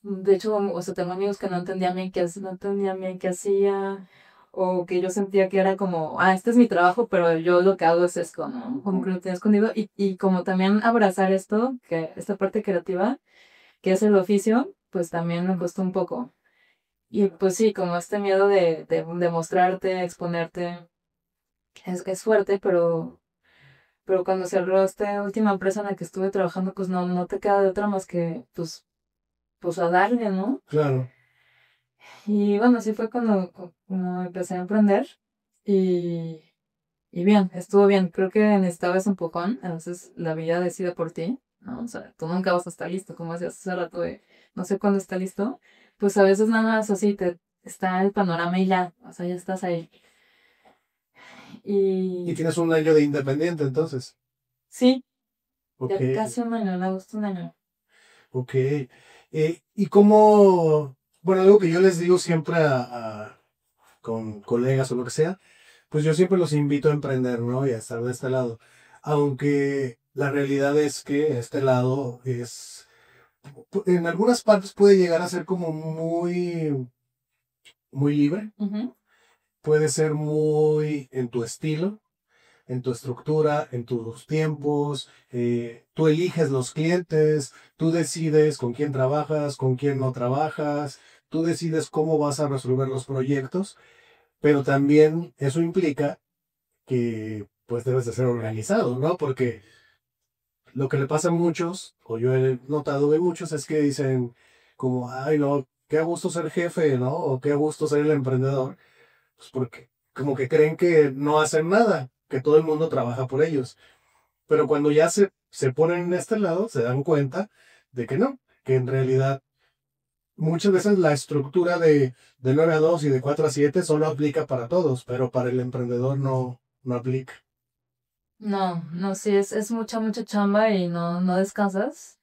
de hecho, o sea, tengo amigos que no entendían bien no entendían bien qué hacía, o que yo sentía que era como, ah, este es mi trabajo, pero yo lo que hago es esto, ¿no? Como que lo tenía escondido, y como también abrazar esto, que esta parte creativa, que es el oficio, pues también me costó un poco. Y pues sí, como este miedo de mostrarte, exponerte, es fuerte, pero cuando cerró esta última empresa en la que estuve trabajando, pues no te queda de otra más que, pues a darle, ¿no? Claro. Y bueno, así fue cuando empecé a emprender y, y bien, estuvo bien. Creo que necesitabas un empujón, entonces la vida decide por ti, ¿no? O sea, tú nunca vas a estar listo, como decías hace rato de no sé cuándo está listo. Pues a veces nada más así está el panorama y ya, o sea, ya estás ahí. Y Y tienes un año de independiente, entonces. sí, Ok. ya casi un año, en agosto un año. Ok. Y cómo, bueno, algo que yo les digo siempre con colegas o lo que sea, pues yo siempre los invito a emprender, ¿no? Y a estar de este lado. Aunque la realidad es que este lado es, en algunas partes puede llegar a ser como muy libre, Ujú. puede ser muy en tu estilo, en tu estructura, en tus tiempos, tú eliges los clientes, tú decides con quién trabajas, con quién no trabajas, tú decides cómo vas a resolver los proyectos, pero también eso implica que pues debes de ser organizado, ¿no? Porque lo que le pasa a muchos, o yo he notado de muchos, es que dicen como, ay, no, qué a gusto ser jefe, ¿no? O qué a gusto ser el emprendedor, pues porque como que creen que no hacen nada, que todo el mundo trabaja por ellos. Pero cuando ya se ponen en este lado, se dan cuenta de que no, que en realidad muchas veces la estructura de 9 a 2 y de 4 a 7 solo aplica para todos, pero para el emprendedor no aplica. No, sí, es mucha chamba y no descansas.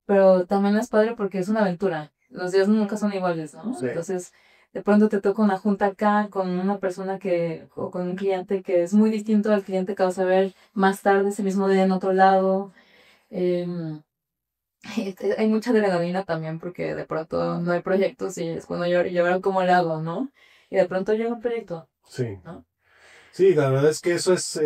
Pero también es padre porque es una aventura. Los días nunca son iguales, ¿no? Sí, Entonces, de pronto te toca una junta acá con una persona o con un cliente que es muy distinto al cliente que vas a ver más tarde ese mismo día en otro lado. Em, hay mucha adrenalina también porque de pronto no hay proyectos y es cuando yo veo cómo le hago, ¿no? Y de pronto llega un proyecto, sí. ¿no? Sí, la verdad es que eso es...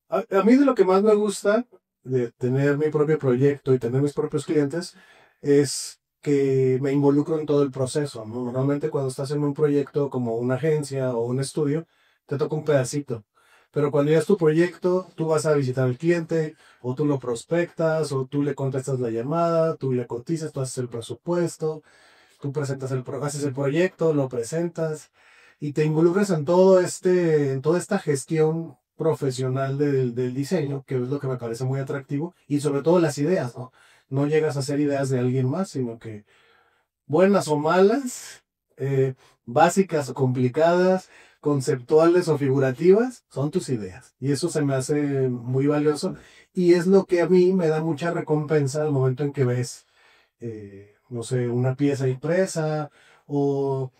a mí de lo que más me gusta de tener mi propio proyecto y tener mis propios clientes es que me involucro en todo el proceso, ¿no? Normalmente cuando estás en un proyecto como una agencia o un estudio, te toca un pedacito. Pero cuando ya es tu proyecto, tú vas a visitar al cliente, o tú lo prospectas, o tú le contestas la llamada, tú le cotizas, tú haces el presupuesto, tú presentas haces el proyecto, lo presentas y te involucras en todo en toda esta gestión profesional del diseño, que es lo que me parece muy atractivo, y sobre todo las ideas, ¿no? No llegas a hacer ideas de alguien más, sino que buenas o malas, básicas o complicadas, conceptuales o figurativas, son tus ideas. Y eso se me hace muy valioso y es lo que a mí me da mucha recompensa al momento en que ves, no sé, una pieza impresa o,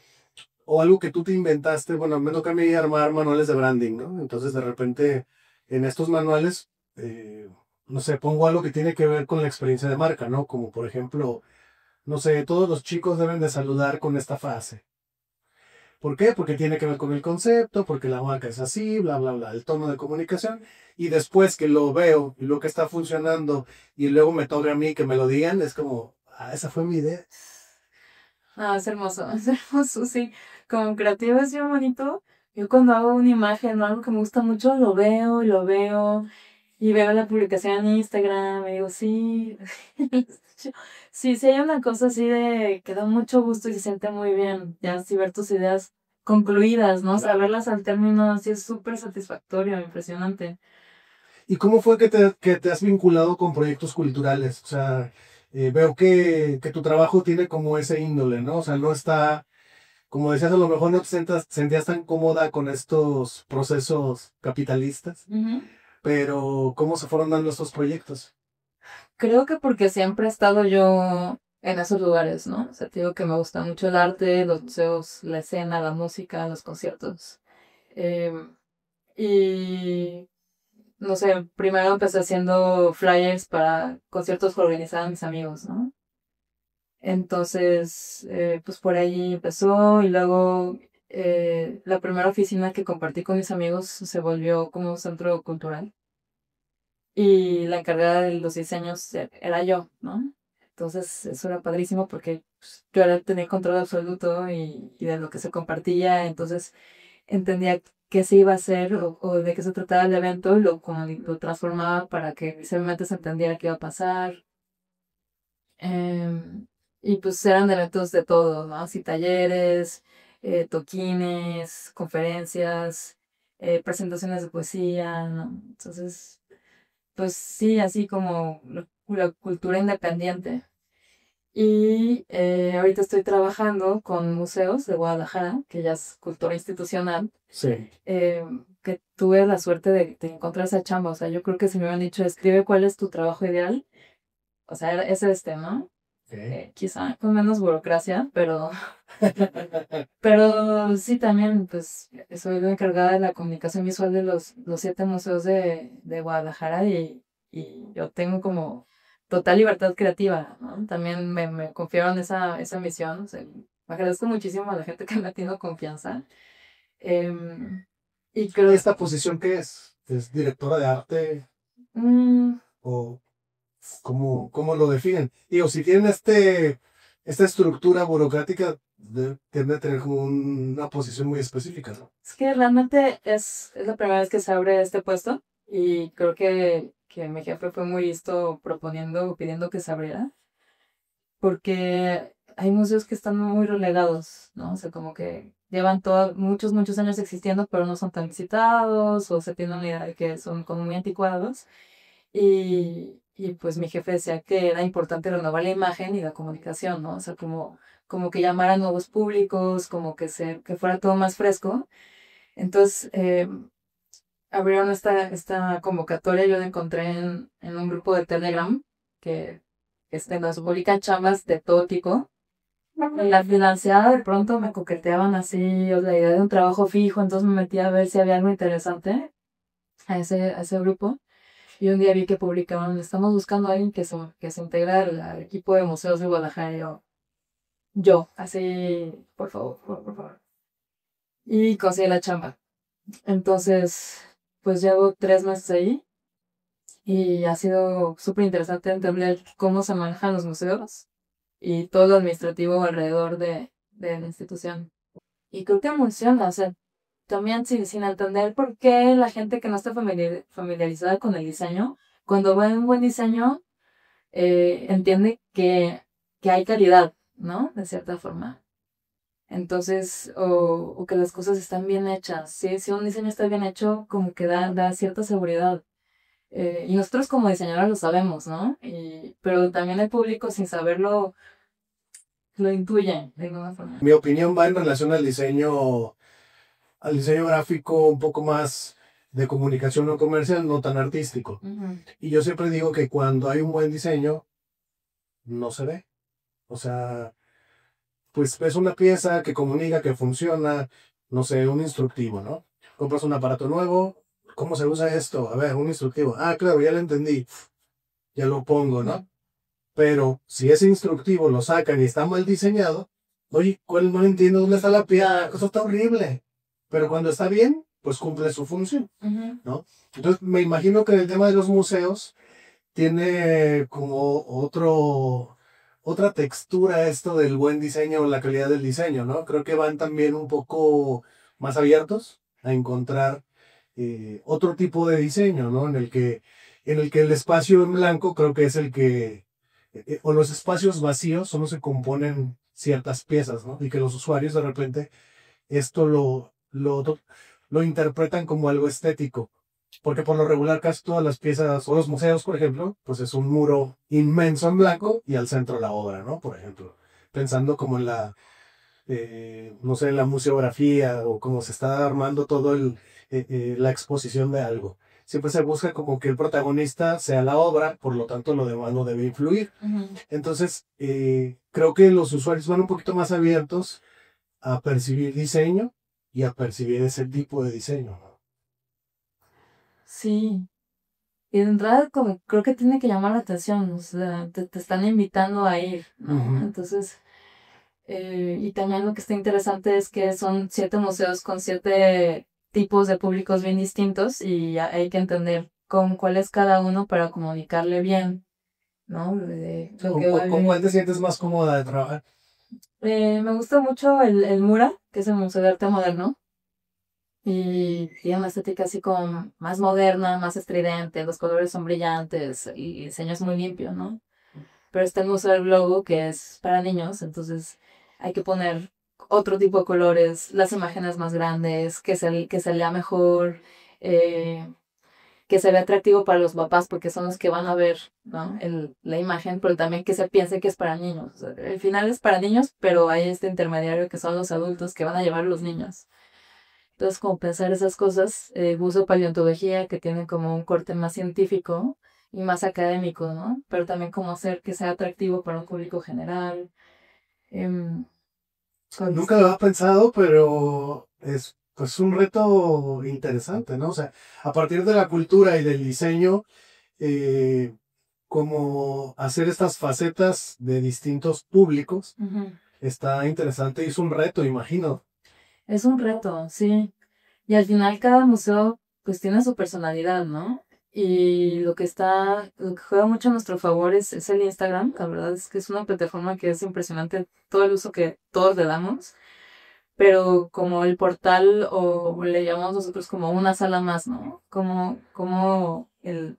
o algo que tú te inventaste. Bueno, me toca a mí armar manuales de branding, ¿no? Entonces de repente en estos manuales, no sé, pongo algo que tiene que ver con la experiencia de marca, ¿no? Como por ejemplo, no sé, todos los chicos deben de saludar con esta frase. ¿Por qué? Porque tiene que ver con el concepto, porque la marca es así, bla, bla, bla, el tono de comunicación. Y después que lo veo y lo que está funcionando y luego me toca a mí que me lo digan, es como, ah, esa fue mi idea. Ah, es hermoso, es hermoso, sí. Como creativo es bien bonito. Yo cuando hago una imagen o algo que me gusta mucho, y veo la publicación en Instagram y digo, sí. Sí, sí hay una cosa así de que da mucho gusto y se siente muy bien. Ya así ver tus ideas concluidas, ¿no? Saberlas al término, así es súper satisfactorio, impresionante. ¿Y cómo fue que te has vinculado con proyectos culturales? O sea, veo que tu trabajo tiene como ese índole, ¿no? O sea, no está, como decías, a lo mejor no te sentías tan cómoda con estos procesos capitalistas, Ujú. pero ¿cómo se fueron dando estos proyectos? Creo que porque siempre he estado yo en esos lugares, ¿no? O sea, te digo que me gusta mucho el arte, los museos, la escena, la música, los conciertos. Em, y no sé, primero empecé haciendo flyers para conciertos que organizaban mis amigos, ¿no? Entonces, pues por ahí empezó y luego la primera oficina que compartí con mis amigos se volvió como un centro cultural y la encargada de los diseños era yo, ¿no? Entonces eso era padrísimo porque pues, yo era, tenía control absoluto y de lo que se compartía, entonces entendía qué se iba a hacer o de qué se trataba el evento, como lo transformaba para que visualmente se entendiera qué iba a pasar. Em, y pues eran eventos de todo, ¿no? Así talleres, toquines, conferencias, presentaciones de poesía, ¿no? Entonces, pues sí, así como la cultura independiente. Y ahorita estoy trabajando con museos de Guadalajara, que ya es cultura institucional, Sí. que tuve la suerte de encontrar esa chamba. O sea, yo creo que si me hubieran dicho, escribe cuál es tu trabajo ideal, o sea, es este, ¿no? Ok. Quizá con menos burocracia, pero sí también, pues, soy la encargada de la comunicación visual de los 7 museos de Guadalajara y yo tengo como total libertad creativa, ¿no? También me confiaron esa misión, o sea, agradezco muchísimo a la gente que me ha tenido confianza. Em, y ¿Y creo, esta posición qué es? ¿Es directora de arte mm, o cómo lo definen? Digo, si tienen esta estructura burocrática, tiende a tener como una posición muy específica, ¿no? es que realmente es la primera vez que se abre este puesto y creo que mi jefe fue muy listo proponiendo, pidiendo que se abriera, porque hay museos que están muy relegados, ¿no? O sea, como que llevan muchos, muchos años existiendo, pero no son tan visitados o se tiene una idea de que son como muy anticuados. Y pues mi jefe decía que era importante renovar la imagen y la comunicación, ¿no? O sea, como que llamar a nuevos públicos, como que fuera todo más fresco. Entonces, abrieron esta convocatoria, yo la encontré en un grupo de Telegram que nos publican chambas de todo tipo. La financiada de pronto me coqueteaban así, o la idea de un trabajo fijo, entonces me metí a ver si había algo interesante a ese grupo. Y un día vi que publicaban, estamos buscando a alguien que se integre al equipo de museos de Guadalajara. Y yo, así, por favor, por favor. Y conseguí la chamba. Entonces, pues llevo 3 meses ahí y ha sido súper interesante entender cómo se manejan los museos y todo lo administrativo alrededor de la institución. Y creo que funciona, o sea, también sin entender por qué la gente que no está familiarizada con el diseño, cuando ve un buen diseño, entiende que hay calidad, ¿no? De cierta forma. Entonces, o que las cosas están bien hechas. ¿Sí? Si un diseño está bien hecho, como que da cierta seguridad. Y nosotros como diseñadores lo sabemos, ¿no? Pero también el público sin saberlo lo intuye de alguna forma. Mi opinión va en relación al diseño gráfico un poco más de comunicación no comercial, no tan artístico. Ujú. Y yo siempre digo que cuando hay un buen diseño, no se ve. O sea, pues ves una pieza que comunica, que funciona, no sé, un instructivo, ¿no? Compras un aparato nuevo, ¿cómo se usa esto? A ver, un instructivo. Ah, claro, ya lo entendí, ya lo pongo, ¿no? Pero si ese instructivo lo sacan y está mal diseñado, oye, ¿cuál no entiendo dónde está la pieza? Eso está horrible. Pero cuando está bien, pues cumple su función, Ujú. ¿no? Entonces me imagino que en el tema de los museos tiene como otra textura esto del buen diseño o la calidad del diseño, ¿no? Creo que van también un poco más abiertos a encontrar otro tipo de diseño, ¿no? En el que el espacio en blanco creo que es el que, o los espacios vacíos son los que componen ciertas piezas, ¿no? Y que los usuarios de repente esto lo interpretan como algo estético. Porque por lo regular casi todas las piezas, o los museos, por ejemplo, pues es un muro inmenso en blanco y al centro la obra, ¿no? Por ejemplo, pensando como en no sé, en la museografía o cómo se está armando la exposición de algo. Siempre se busca como que el protagonista sea la obra, por lo tanto lo demás no debe influir. Ujú. Entonces, creo que los usuarios van un poquito más abiertos a percibir diseño y a percibir ese tipo de diseño, ¿no? Sí. Y de entrada como creo que tiene que llamar la atención, o sea, te están invitando a ir, ¿no? Ujú. Entonces, y también lo que está interesante es que son 7 museos con 7 tipos de públicos bien distintos y hay que entender con cuál es cada uno para comunicarle bien, ¿no? De lo que va a ¿Con cuál vivir. te sientes más cómoda de trabajar? Me gusta mucho el Mura, que es el Museo de Arte Moderno. Y tiene una estética así como más moderna, más estridente, los colores son brillantes y el diseño es muy limpio, ¿no? Pero está el Museo del Globo, que es para niños, entonces hay que poner otro tipo de colores, las imágenes más grandes, que se lea mejor, eh, que se vea atractivo para los papás, porque son los que van a ver, ¿no? La imagen, pero también que se piense que es para niños. O sea, el final es para niños, pero hay este intermediario que son los adultos que van a llevar a los niños. Entonces, como pensar esas cosas, uso paleontología, que tiene como un corte más científico y más académico, ¿no? Pero también como hacer que sea atractivo para un público general. em, Nunca lo había pensado, pero es pues un reto interesante, ¿no? O sea, a partir de la cultura y del diseño, eh, como hacer estas facetas de distintos públicos, Ujú. está interesante y es un reto, imagino. Es un reto, sí. Y al final cada museo pues tiene su personalidad, ¿no? Y lo que juega mucho a nuestro favor es el Instagram. La verdad es que es una plataforma que es impresionante todo el uso que todos le damos. Pero como el portal o le llamamos nosotros como una sala más, ¿no? Como el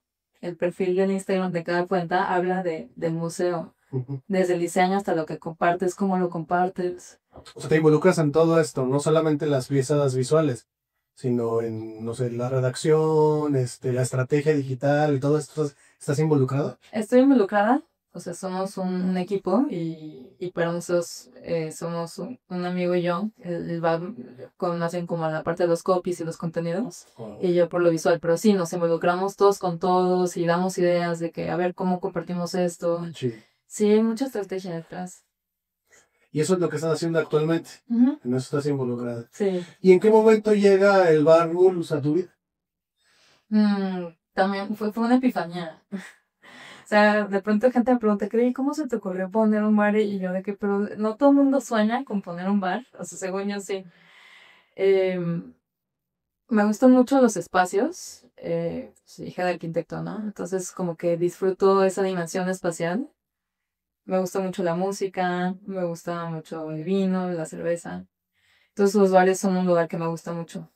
perfil del Instagram de cada cuenta habla del museo, Ujú. desde el diseño hasta lo que compartes, cómo lo compartes. O sea, te involucras en todo esto, no solamente en las piezas visuales, sino en, no sé, la redacción, la estrategia digital y todo esto. ¿Estás involucrado? Estoy involucrada, o sea, somos un equipo y para nosotros somos un amigo y yo, él va con más bien como la parte de los copies y los contenidos, y yo por lo visual, pero sí, nos involucramos todos con todos y damos ideas de que a ver cómo compartimos esto. Sí. Sí, hay mucha estrategia detrás. Y eso es lo que estás haciendo actualmente. Ujú. En eso estás involucrada. Sí. ¿Y en qué momento llega el bar Gurus a tu vida? También fue una epifanía. O sea, de pronto gente me pregunta, Cris, ¿cómo se te ocurrió poner un bar? Y yo de que, pero no todo el mundo sueña con poner un bar. O sea, según yo sí. Em, Me gustan mucho los espacios. Soy hija de arquitecto, ¿no? Entonces como que disfruto esa dimensión espacial. Me gusta mucho la música, me gusta mucho el vino, la cerveza. Entonces los bares son un lugar que me gusta mucho.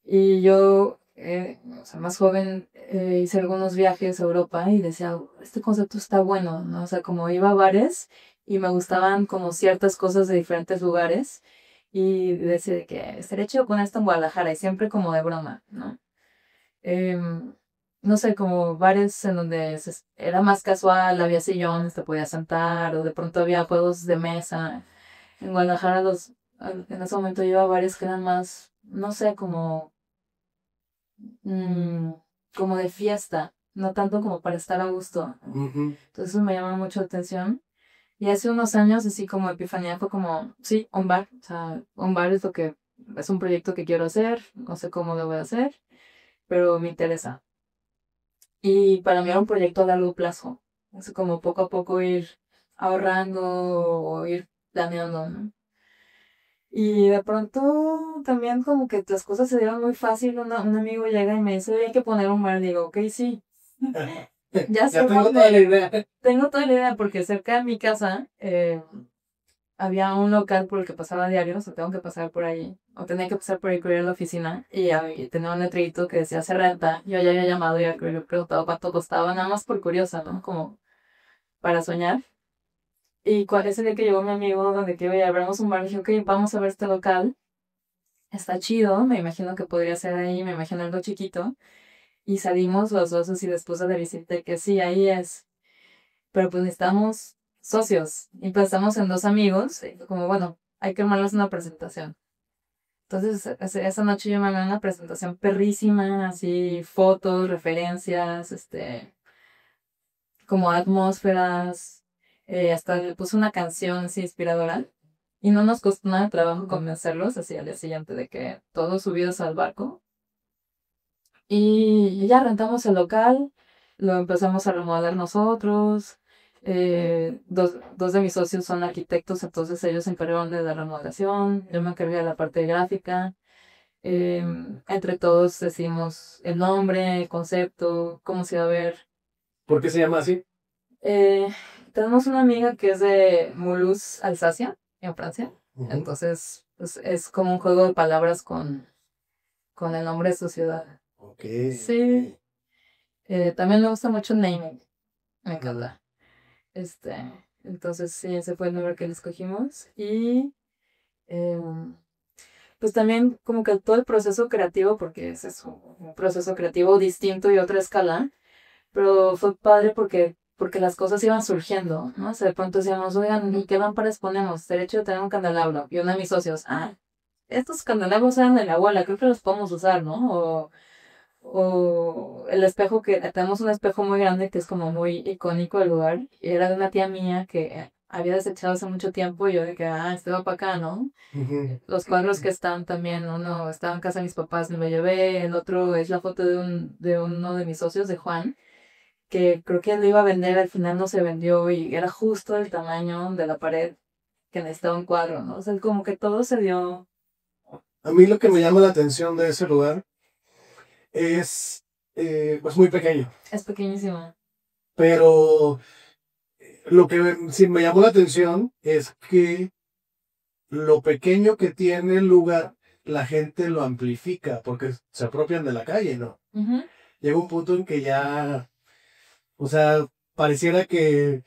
Y yo, o sea, más joven, hice algunos viajes a Europa y decía, este concepto está bueno, ¿no? O sea, como iba a bares y me gustaban como ciertas cosas de diferentes lugares y decía que estaría chido con esto en Guadalajara y siempre como de broma, ¿no? Em, no sé, como bares en donde era más casual, había sillones, te podías sentar o de pronto había juegos de mesa. En Guadalajara en ese momento yo iba a bares que eran más, no sé, mm, como de fiesta, no tanto como para estar a gusto. Ujú. Entonces eso me llama mucho la atención. Y hace unos años, así como epifanía, fue como, sí, un bar. O sea, un bar es un proyecto que quiero hacer, no sé cómo lo voy a hacer, pero me interesa. Y para mí era un proyecto a largo plazo. Es como poco a poco ir ahorrando o ir planeando, ¿no? Y de pronto también como que las cosas se dieron muy fácil. Un amigo llega y me dice, "Oye, hay que poner un bar". Digo, ok, sí. Ya sé Ya tengo toda la idea. tengo toda la idea porque cerca de mi casa había un local por el que pasaba diario, o sea, tengo que pasar por ahí, o tenía que pasar por ahí para ir a la oficina, y ahí tenía un letrerito que decía se renta. Yo ya había llamado y había preguntado cuánto costaba, nada más por curiosa, ¿no? Como para soñar. Y cuál es el día que llegó mi amigo donde que oye, abramos un bar, y dije, ok, vamos a ver este local, está chido, me imagino que podría ser ahí, me imagino algo chiquito, y salimos los dos así después de la visita que sí, ahí es, pero pues necesitamos socios, y pues estamos en dos amigos, y fue como bueno, hay que armarles una presentación. Entonces, esa noche yo me hago una presentación perrísima, así, fotos, referencias, como atmósferas, hasta le puse una canción así inspiradora. Y no nos costó nada de trabajo convencerlos, así al día siguiente de que todos subidos al barco. Y ya rentamos el local, lo empezamos a remodelar nosotros. Dos de mis socios son arquitectos, entonces ellos se encargaron de la remodelación, yo me encargué de la parte gráfica. Entre todos decimos el nombre, el concepto, cómo se va a ver. ¿Por qué se llama así? Eh, Tenemos una amiga que es de Mulhouse, Alsacia, en Francia. Ujú. Entonces, pues, es como un juego de palabras con el nombre de su ciudad. Ok. Sí, también me gusta mucho naming, me Ujú. encanta. Este, entonces sí, ese fue el nombre que le escogimos. Y em, pues también como que todo el proceso creativo, porque ese es un proceso creativo distinto y otra escala, pero fue padre porque las cosas iban surgiendo, ¿no? O sea, de pronto decíamos, oigan, ¿y qué lámparas ponemos? Derecho de tener un candelabro. Y uno de mis socios, estos candelabros eran de la abuela, creo que los podemos usar, ¿no? O el espejo tenemos un espejo muy grande que es como muy icónico del lugar, y era de una tía mía que había desechado hace mucho tiempo, y yo de que, este va para acá, ¿no? Ujú. Los cuadros que están también, uno estaba en casa de mis papás, me lo llevé, el otro es la foto de uno de mis socios, de Juan, que creo que él lo iba a vender, al final no se vendió y era justo el tamaño de la pared que necesitaba un cuadro, ¿no? O sea, como que todo se dio A mí lo que me así. llama la atención de ese lugar es, pues muy pequeño, Es pequeñísimo. pero lo que sí me llamó la atención es que lo pequeño que tiene el lugar, la gente lo amplifica porque se apropian de la calle, ¿no? Ujú. Llega un punto en que ya, o sea, pareciera que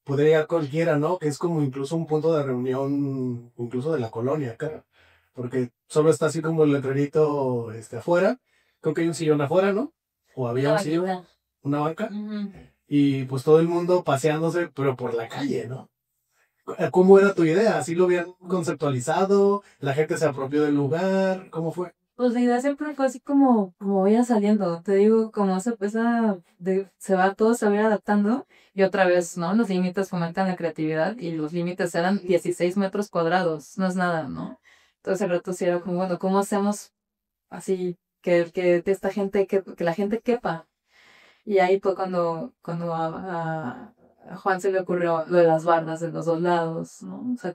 podría llegar cualquiera, ¿no? Que es como incluso un punto de reunión, incluso de la colonia acá, porque solo está así como el letrerito afuera, creo que hay un sillón afuera, ¿no? O había Una un sillón, vaquita. una banca, Ujú. y pues todo el mundo paseándose, pero por la calle, ¿no? ¿Cómo era tu idea? ¿Así lo habían conceptualizado? ¿La gente se apropió del lugar? ¿Cómo fue? Pues la idea siempre fue así como vaya saliendo, te digo, como todo se va a ir adaptando y otra vez, ¿no? Los límites fomentan la creatividad y los límites eran 16 metros cuadrados, no es nada, ¿no? Entonces el reto sí era como, bueno, ¿cómo hacemos así que esta gente, que la gente quepa? Y ahí fue cuando a Juan se le ocurrió lo de las bardas de los dos lados, ¿no? O sea,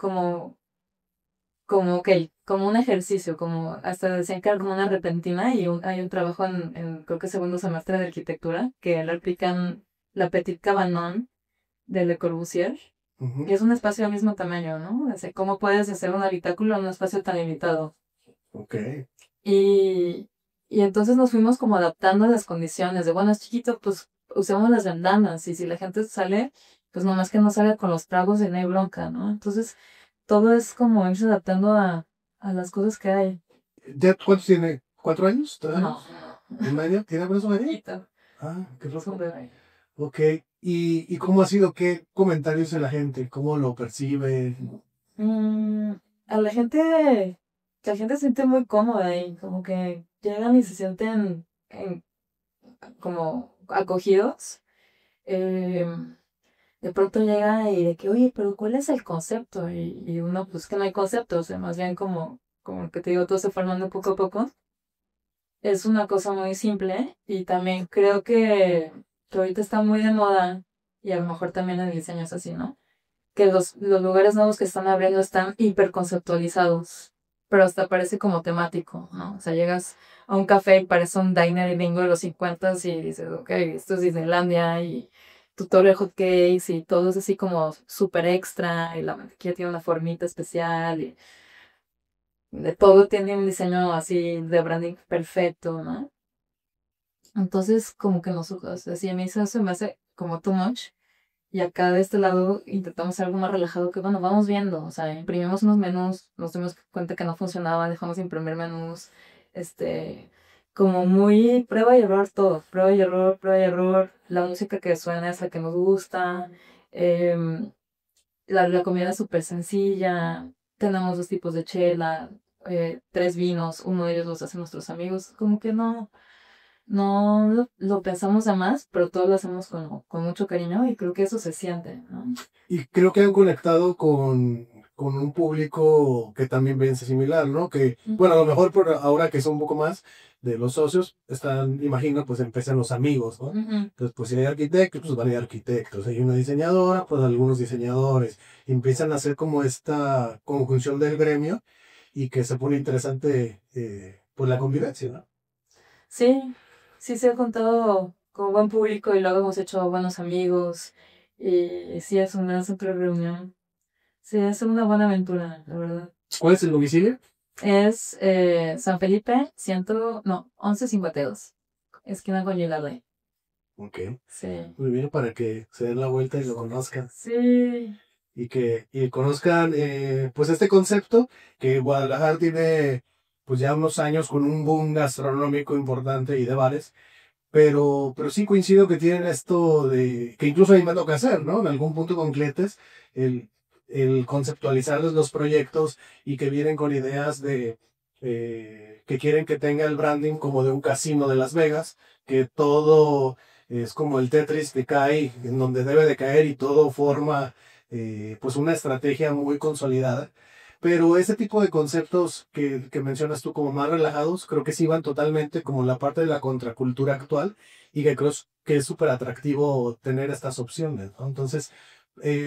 ok, como un ejercicio, como hasta decían que era como una repentina y hay un trabajo creo que segundo semestre de arquitectura que le aplican la Petit Cabanon de Le Corbusier y Ujú. es un espacio del mismo tamaño, ¿no? O sea, ¿cómo puedes hacer un habitáculo en un espacio tan limitado? Ok. Y, y entonces nos fuimos como adaptando a las condiciones de, bueno, es chiquito, pues usemos las ventanas y si la gente sale, pues nomás que no salga con los tragos y no hay bronca, ¿no? Entonces, todo es como irse adaptando a las cosas que hay. ¿Ya cuántos tiene? ¿4 años? ¿3 No, años? ¿Un año? ¿Tiene apenas un año? poquito, Ah, qué es un loco. bebé. Ok. ¿Y cómo ha sido? ¿Qué comentarios de la gente? ¿Cómo lo percibe? Mm, a la gente se siente muy cómoda ahí, como que llegan y se sienten como acogidos. Eh, de pronto llega y de que, oye, pero ¿cuál es el concepto? Y uno, pues que no hay concepto, o sea, más bien como el que te digo, todo se formando poco a poco. Es una cosa muy simple y también creo que ahorita está muy de moda y a lo mejor también el diseño es así, ¿no? Que los lugares nuevos que están abriendo están hiper conceptualizados, pero hasta parece como temático, ¿no? O sea, llegas a un café y parece un diner gringo de los 50 y dices, ok, esto es Disneylandia y tutorial hot cakes y todo es así como súper extra y la mantequilla tiene una formita especial y de todo tiene un diseño así de branding perfecto, ¿no? Entonces, como que nosotros, así a mí eso se me hace como too much. Y acá de este lado intentamos hacer algo más relajado que, bueno, vamos viendo, o sea, imprimimos unos menús, nos dimos cuenta que no funcionaba, dejamos de imprimir menús, este, como muy prueba y error todo, prueba y error, la música que suena es la que nos gusta, em, la comida es súper sencilla, tenemos 2 tipos de chela, 3 vinos, uno de ellos los hacen nuestros amigos, como que no lo pensamos de más, pero todo lo hacemos con mucho cariño y creo que eso se siente, ¿no? Y creo que han conectado con un público que también piensa similar, ¿no? Que, bueno, a lo mejor por ahora que son un poco más de los socios, están, imagino, pues empiezan los amigos, ¿no? Ujú. Entonces, pues si hay arquitectos, pues van a ir arquitectos. Hay una diseñadora, pues algunos diseñadores. Y empiezan a hacer como esta conjunción del gremio y que se pone interesante, pues la convivencia, ¿no? Sí, sí se ha contado con buen público y luego hemos hecho buenos amigos y sí es un gran centro de reunión. Sí, es una buena aventura, la verdad. ¿Cuál es el domicilio? Es San Felipe, no, 1152, esquina con Gilardi. Ok, Sí. muy bien, para que se den la vuelta y lo conozcan. Sí. Y conozcan pues este concepto que Guadalajara tiene pues ya unos años con un boom gastronómico importante y de bares, pero sí coincido que tienen esto de que incluso ahí me toca hacer, ¿no? En algún punto con clientes, el, el conceptualizarles los proyectos y que vienen con ideas de que quieren que tenga el branding como de un casino de Las Vegas, que todo es como el Tetris que cae en donde debe de caer y todo forma pues una estrategia muy consolidada. Pero ese tipo de conceptos que mencionas tú como más relajados, creo que sí van totalmente como la parte de la contracultura actual y que creo que es súper atractivo tener estas opciones, ¿no? Entonces,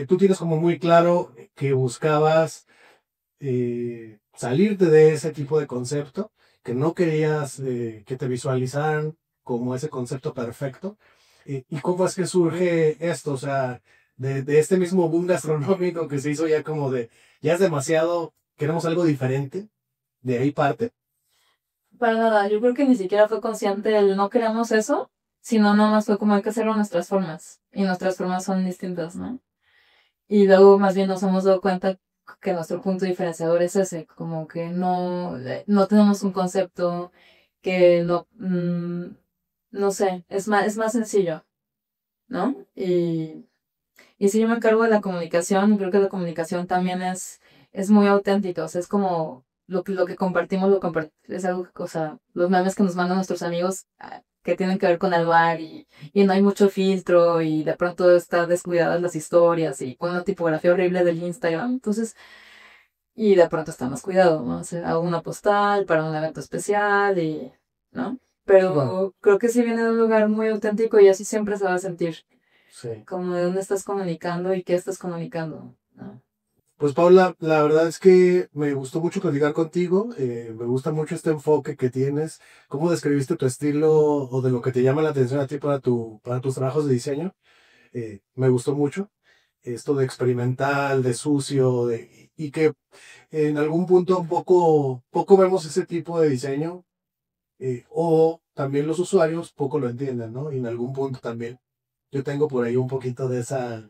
tú tienes como muy claro que buscabas salirte de ese tipo de concepto, que no querías que te visualizaran como ese concepto perfecto. ¿Y cómo es que surge esto? O sea, de este mismo boom gastronómico que se hizo ya como de, ya es demasiado, queremos algo diferente, de ahí parte. Para nada, yo creo que ni siquiera fue consciente el no queremos eso, sino nada más fue como hay que hacerlo a nuestras formas, y nuestras formas son distintas, ¿no? Y luego más bien nos hemos dado cuenta que nuestro punto diferenciador es ese, como que no tenemos un concepto que no sé, es más sencillo, ¿no? Y si yo me encargo de la comunicación, creo que la comunicación también es muy auténtica, o sea, es como lo que compartimos, es algo, o sea, los memes que nos mandan nuestros amigos que tienen que ver con el bar y no hay mucho filtro y de pronto están descuidadas las historias y con una tipografía horrible del Instagram, entonces, y de pronto está más cuidado, ¿no? O sea, hago una postal para un evento especial ¿no? Bueno, Pero creo que sí viene de un lugar muy auténtico y así siempre se va a sentir sí. como de dónde estás comunicando y qué estás comunicando, ¿no? Pues Paula, la verdad es que me gustó mucho platicar contigo, me gusta mucho este enfoque que tienes, cómo describiste tu estilo o de lo que te llama la atención a ti para tus trabajos de diseño, me gustó mucho, esto de experimental, de sucio, y que en algún punto poco vemos ese tipo de diseño, o también los usuarios poco lo entienden, ¿no? Y en algún punto también yo tengo por ahí un poquito de esa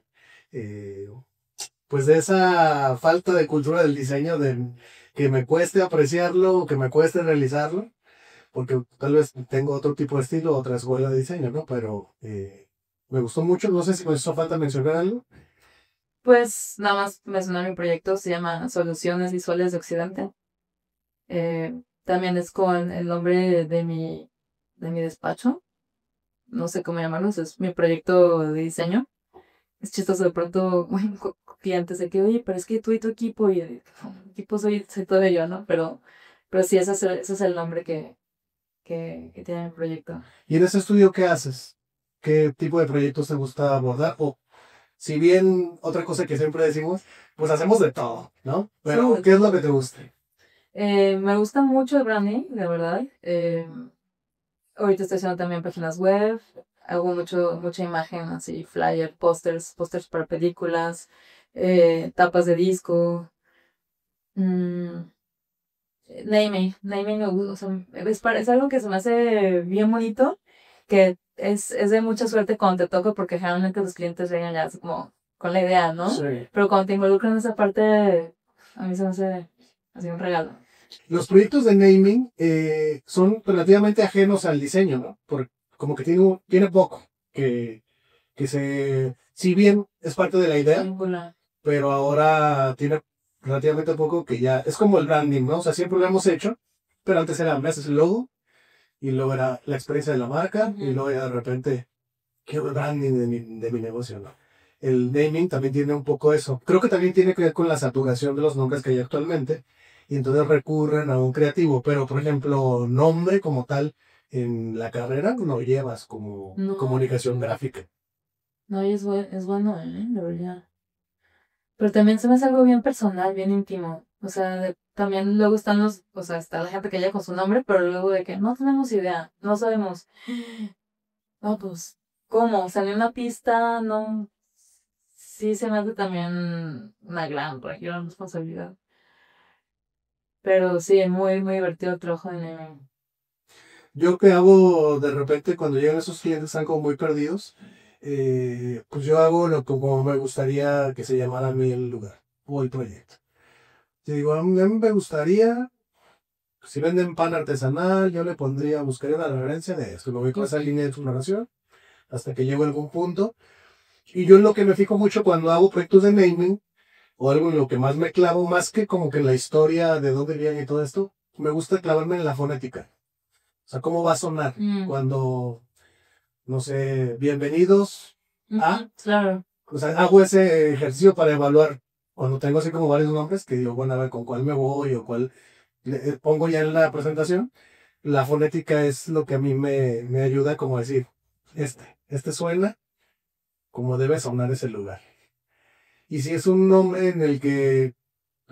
pues de esa falta de cultura del diseño, de que me cueste apreciarlo, que me cueste realizarlo, porque tal vez tengo otro tipo de estilo, otra escuela de diseño, ¿no? Pero me gustó mucho, no sé si me hizo falta mencionar algo. Pues nada más mencionar mi proyecto, se llama Soluciones Visuales de Occidente. También es con el nombre de mi despacho. No sé cómo llamarlo, es mi proyecto de diseño. Es chistoso de pronto, clientes de que, oye, pero es que tú y tu equipo, y equipo soy todo yo, ¿no? Pero sí, ese es el nombre que tiene mi proyecto. ¿Y en ese estudio qué haces? ¿Qué tipo de proyectos te gusta abordar? O si bien otra cosa que siempre decimos, pues hacemos de todo, ¿no? Pero Sí, ¿qué es lo que te gusta? me gusta mucho el branding, de verdad. Ahorita estoy haciendo también páginas web, hago mucha imagen, así, flyer, pósters para películas, tapas de disco, mm, naming me gusta, o sea, es algo que se me hace bien bonito, que es de mucha suerte cuando te toca, porque generalmente los clientes llegan ya así como con la idea, ¿no? Sí. Pero cuando te involucran en esa parte, a mí se me hace así un regalo. Los proyectos de naming son relativamente ajenos al diseño, ¿no? Como que tiene poco si bien es parte de la idea, Singular. pero ahora tiene relativamente poco que ya, es como el branding, ¿no? O sea, siempre lo hemos hecho, pero antes era, me haces el logo, y luego era la experiencia de la marca, y Ujú. luego ya de repente, quiero el branding de mi negocio, ¿no? El naming también tiene un poco eso. Creo que también tiene que ver con la saturación de los nombres que hay actualmente, y entonces recurren a un creativo, pero por ejemplo, nombre como tal, en la carrera no llevas como No, comunicación gráfica. no, y es bueno, de verdad. Pero también se me hace algo bien personal, bien íntimo. O sea, también luego están o sea, está la gente que llega con su nombre, pero luego de que no tenemos idea, no sabemos. No, pues, ¿cómo? ¿Salió una pista? No. Sí, se me hace también una gran responsabilidad. Pero sí, muy divertido el trabajo de naming. Yo que hago de repente cuando llegan esos clientes están como muy perdidos, pues yo hago lo que como me gustaría que se llamara a mí el lugar o el proyecto. Yo digo, a mí me gustaría, si venden pan artesanal, yo le pondría, buscaría una referencia de esto, me voy con esa línea de exploración hasta que llego a algún punto. Y yo en lo que me fijo mucho cuando hago proyectos de naming, o algo en lo que más me clavo, más que como que en la historia de dónde viene y todo esto, me gusta clavarme en la fonética. O sea, cómo va a sonar Mm, cuando, no sé, bienvenidos a, claro. o sea, hago ese ejercicio para evaluar cuando tengo así como varios nombres que digo, bueno, a ver con cuál me voy o cuál pongo ya en la presentación. La fonética es lo que a mí me ayuda como a decir, este suena como debe sonar ese lugar. Y si es un nombre en el que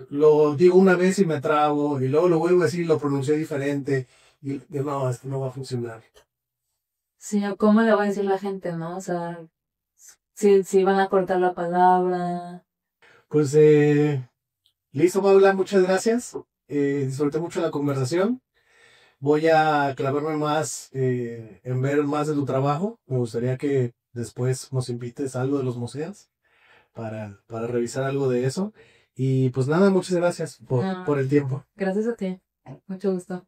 lo digo una vez y me trabo y luego lo vuelvo a decir y lo pronuncié diferente y digo, no, esto no va a funcionar. Sí, o cómo le va a decir la gente, ¿no? O sea, si van a cortar la palabra. Pues listo, Paula, muchas gracias. Disfruté mucho la conversación. Voy a clavarme más en ver más de tu trabajo. Me gustaría que después nos invites a algo de los museos para revisar algo de eso. Y pues nada, muchas gracias por No, el tiempo. gracias a ti. Mucho gusto.